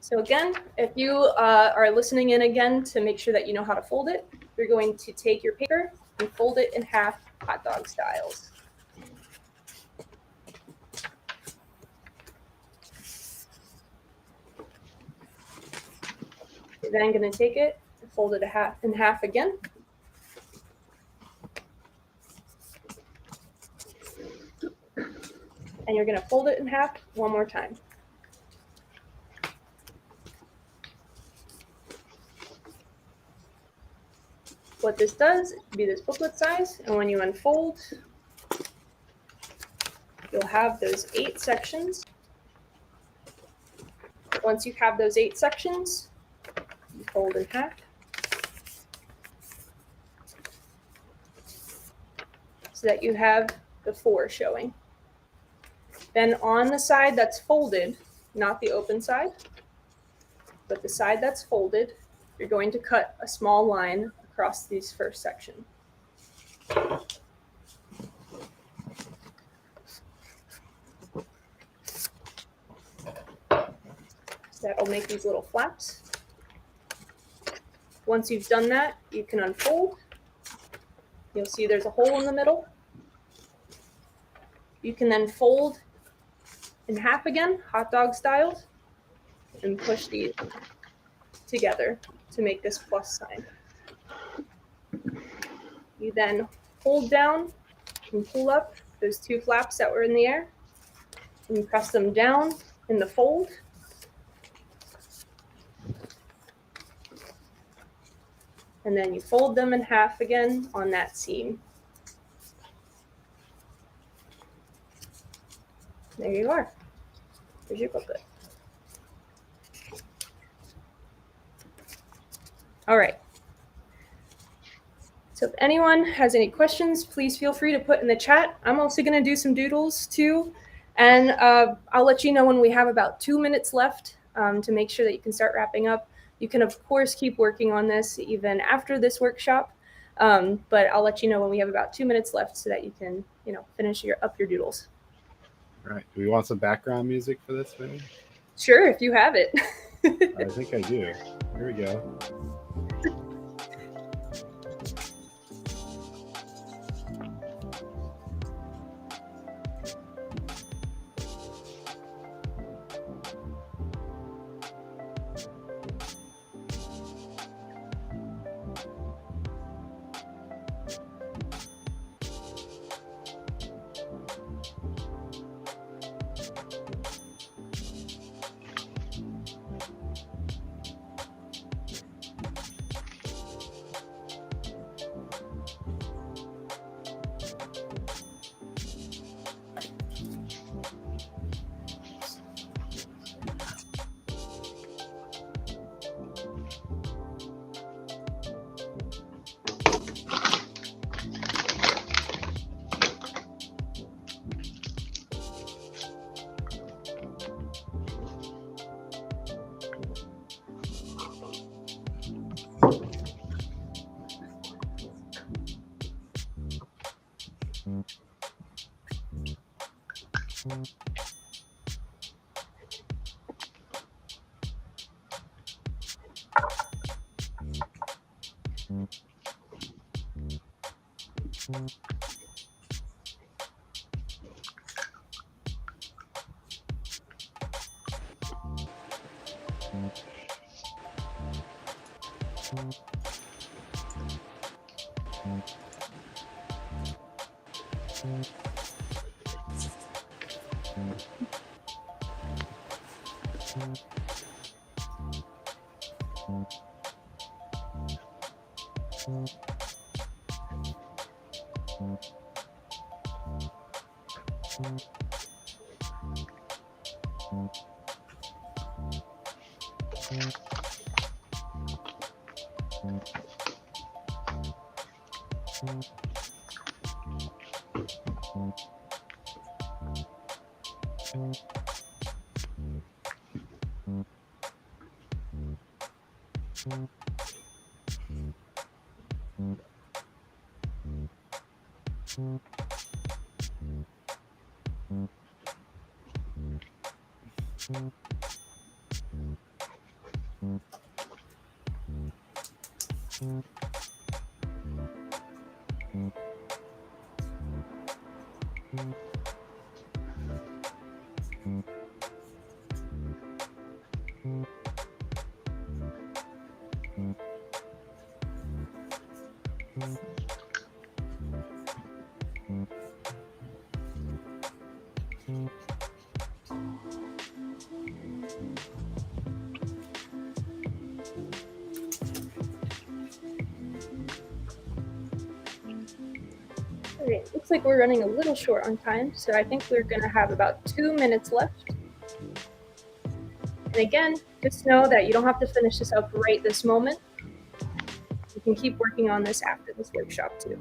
So again, if you are listening in again to make sure that you know how to fold it, you're going to take your paper and fold it in half, hot dog styles. You're then going to take it and fold it in half again. And you're going to fold it in half one more time. What this does is be this booklet size, and when you unfold, you'll have those 8 sections. Once you have those 8 sections, you fold in half. So that you have the 4 showing. Then on the side that's folded, not the open side, but the side that's folded, you're going to cut a small line across this first section. So that'll make these little flaps. Once you've done that, you can unfold. You'll see there's a hole in the middle. You can then fold in half again, hot dog style, and push these together to make this plus sign. You then hold down and pull up those 2 flaps that were in the air, and you press them down in the fold. And then you fold them in half again on that seam. There you are. There's your booklet. All right. So if anyone has any questions, please feel free to put in the chat. I'm also going to do some doodles too. And I'll let you know when we have about 2 minutes left to make sure that you can start wrapping up. You can, of course, keep working on this even after this workshop. But I'll let you know when we have about 2 minutes left so that you can, finish up your doodles. All right. Do we want some background music for this, maybe? Sure, if you have it. I think I do. Here we go. Okay, looks like we're running a little short on time, so I think we're gonna have about 2 minutes left. And again, just know that you don't have to finish this up right this moment. You can keep working on this after this workshop too.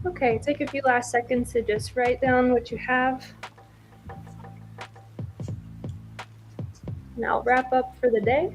Okay, take a few last seconds to just write down what you have. And I'll wrap up for the day.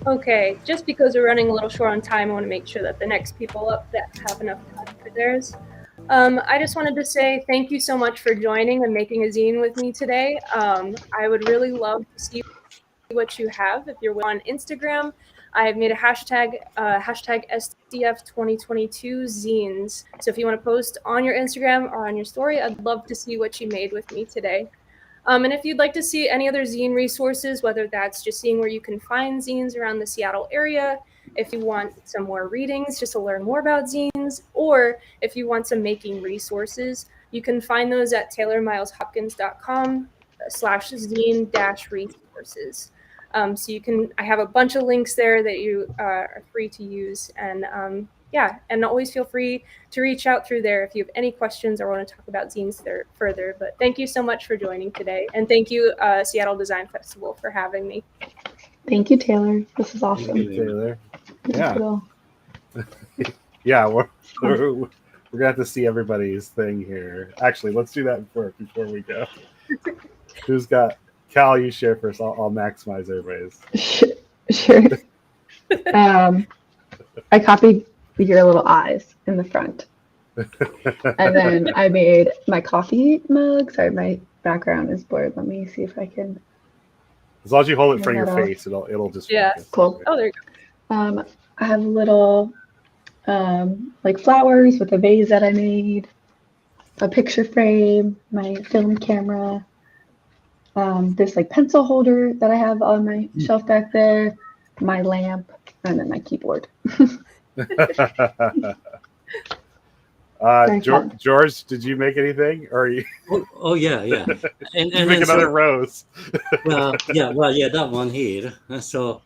Okay, just because we're running a little short on time, I want to make sure that the next people up that have enough time for theirs. I just wanted to say thank you so much for joining and making a zine with me today. I would really love to see what you have. If you're on Instagram, I have made a hashtag SDF 2022 zines. So if you want to post on your Instagram or on your story, I'd love to see what you made with me today. And if you'd like to see any other zine resources, whether that's just seeing where you can find zines around the Seattle area, if you want some more readings just to learn more about zines, or if you want some making resources, you can find those at taylormileshopkins.com/zine-resources. So you can, I have a bunch of links there that you are free to use. And yeah, and always feel free to reach out through there if you have any questions or want to talk about zines further. But thank you so much for joining today. And thank you, Seattle Design Festival, for having me. Thank you, Taylor. This is awesome. Thank you, Taylor. Yeah. Yeah, we're gonna have to see everybody's thing here. Actually, let's do that before we go. Who's got Cal? You share first. I'll maximize everybody's. Sure. I copied your little eyes in the front. And then I made my coffee mug. Sorry, my background is blurred. Let me see if I can. As long as you hold it in front of your face, it'll just focus. Cool. Oh, there you go. I have little like flowers with a vase that I made, a picture frame, my film camera, this like pencil holder that I have on my shelf back there, my lamp, and then my keyboard. George, did you make anything, or are you? Oh yeah. And you make another rose. Well, that one here. So,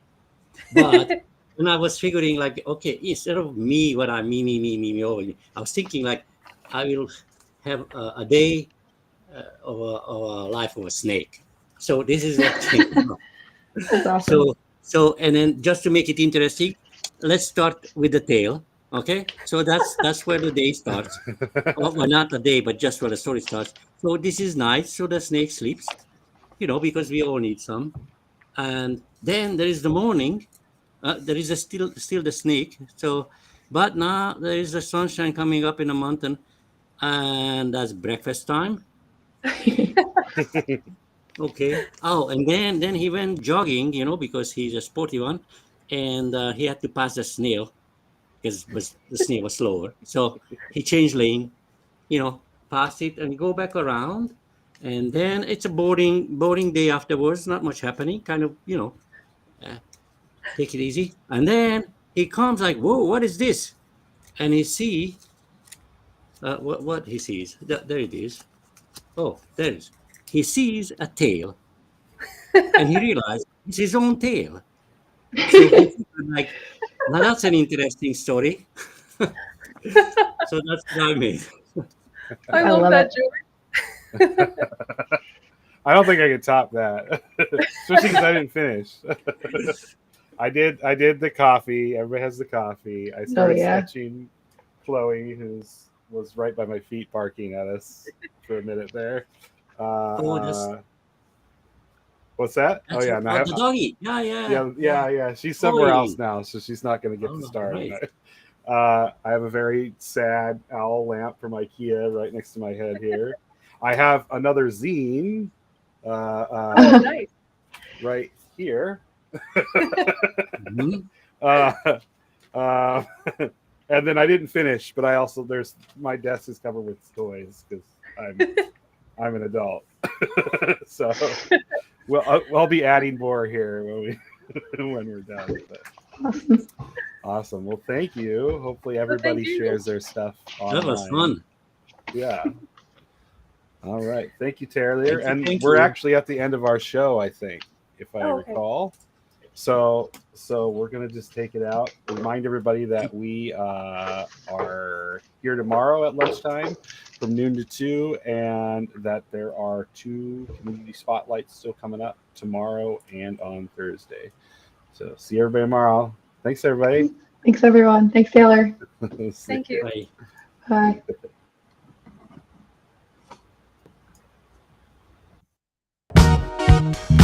but when I was figuring, like, okay, instead of me, what I me, I was thinking like, I will have a day of a life of a snake. So this is what came up. Awesome. So, and then just to make it interesting, let's start with the tail. Okay, so that's where the day starts. Well, not the day, but just where the story starts. So this is night. So the snake sleeps, because we all need some. And then there is the morning. There is still the snake. So, but now there is the sunshine coming up in the mountain, and that's breakfast time. Okay. Oh, and then he went jogging, because he's a sporty one, and he had to pass the snail because the snail was slower. So he changed lane, passed it and go back around, and then it's a boarding day afterwards. Not much happening. Kind of, take it easy. And then he comes like, whoa, what is this? And he see what he sees. There it is. Oh, there it is. He sees a tail, and he realized it's his own tail. So he like, now that's an interesting story. So that's what I made. I love that, George. I don't think I could top that, especially because I didn't finish. I did the coffee. Everybody has the coffee. I started sketching Chloe, who was right by my feet barking at us for a minute there. What's that? Oh yeah, the doggy. Yeah. She's somewhere else now, so she's not going to get the star. Right. I have a very sad owl lamp from IKEA right next to my head here. I have another zine nice. Right here. Mm-hmm. And then I didn't finish, but I also my desk is covered with toys because I'm an adult. So I'll be adding more here when we're done. But. Awesome. Well, thank you. Hopefully everybody shares their stuff online. That was fun. Yeah. All right. Thank you, Taylor. And we're actually at the end of our show, I think, if I recall. So we're going to just take it out. Remind everybody that we are here tomorrow at lunchtime from noon to 2, and that there are 2 community spotlights still coming up tomorrow and on Thursday. So see everybody tomorrow. Thanks, everybody. Thanks, everyone. Thanks, Taylor. Thank you. Bye. Bye.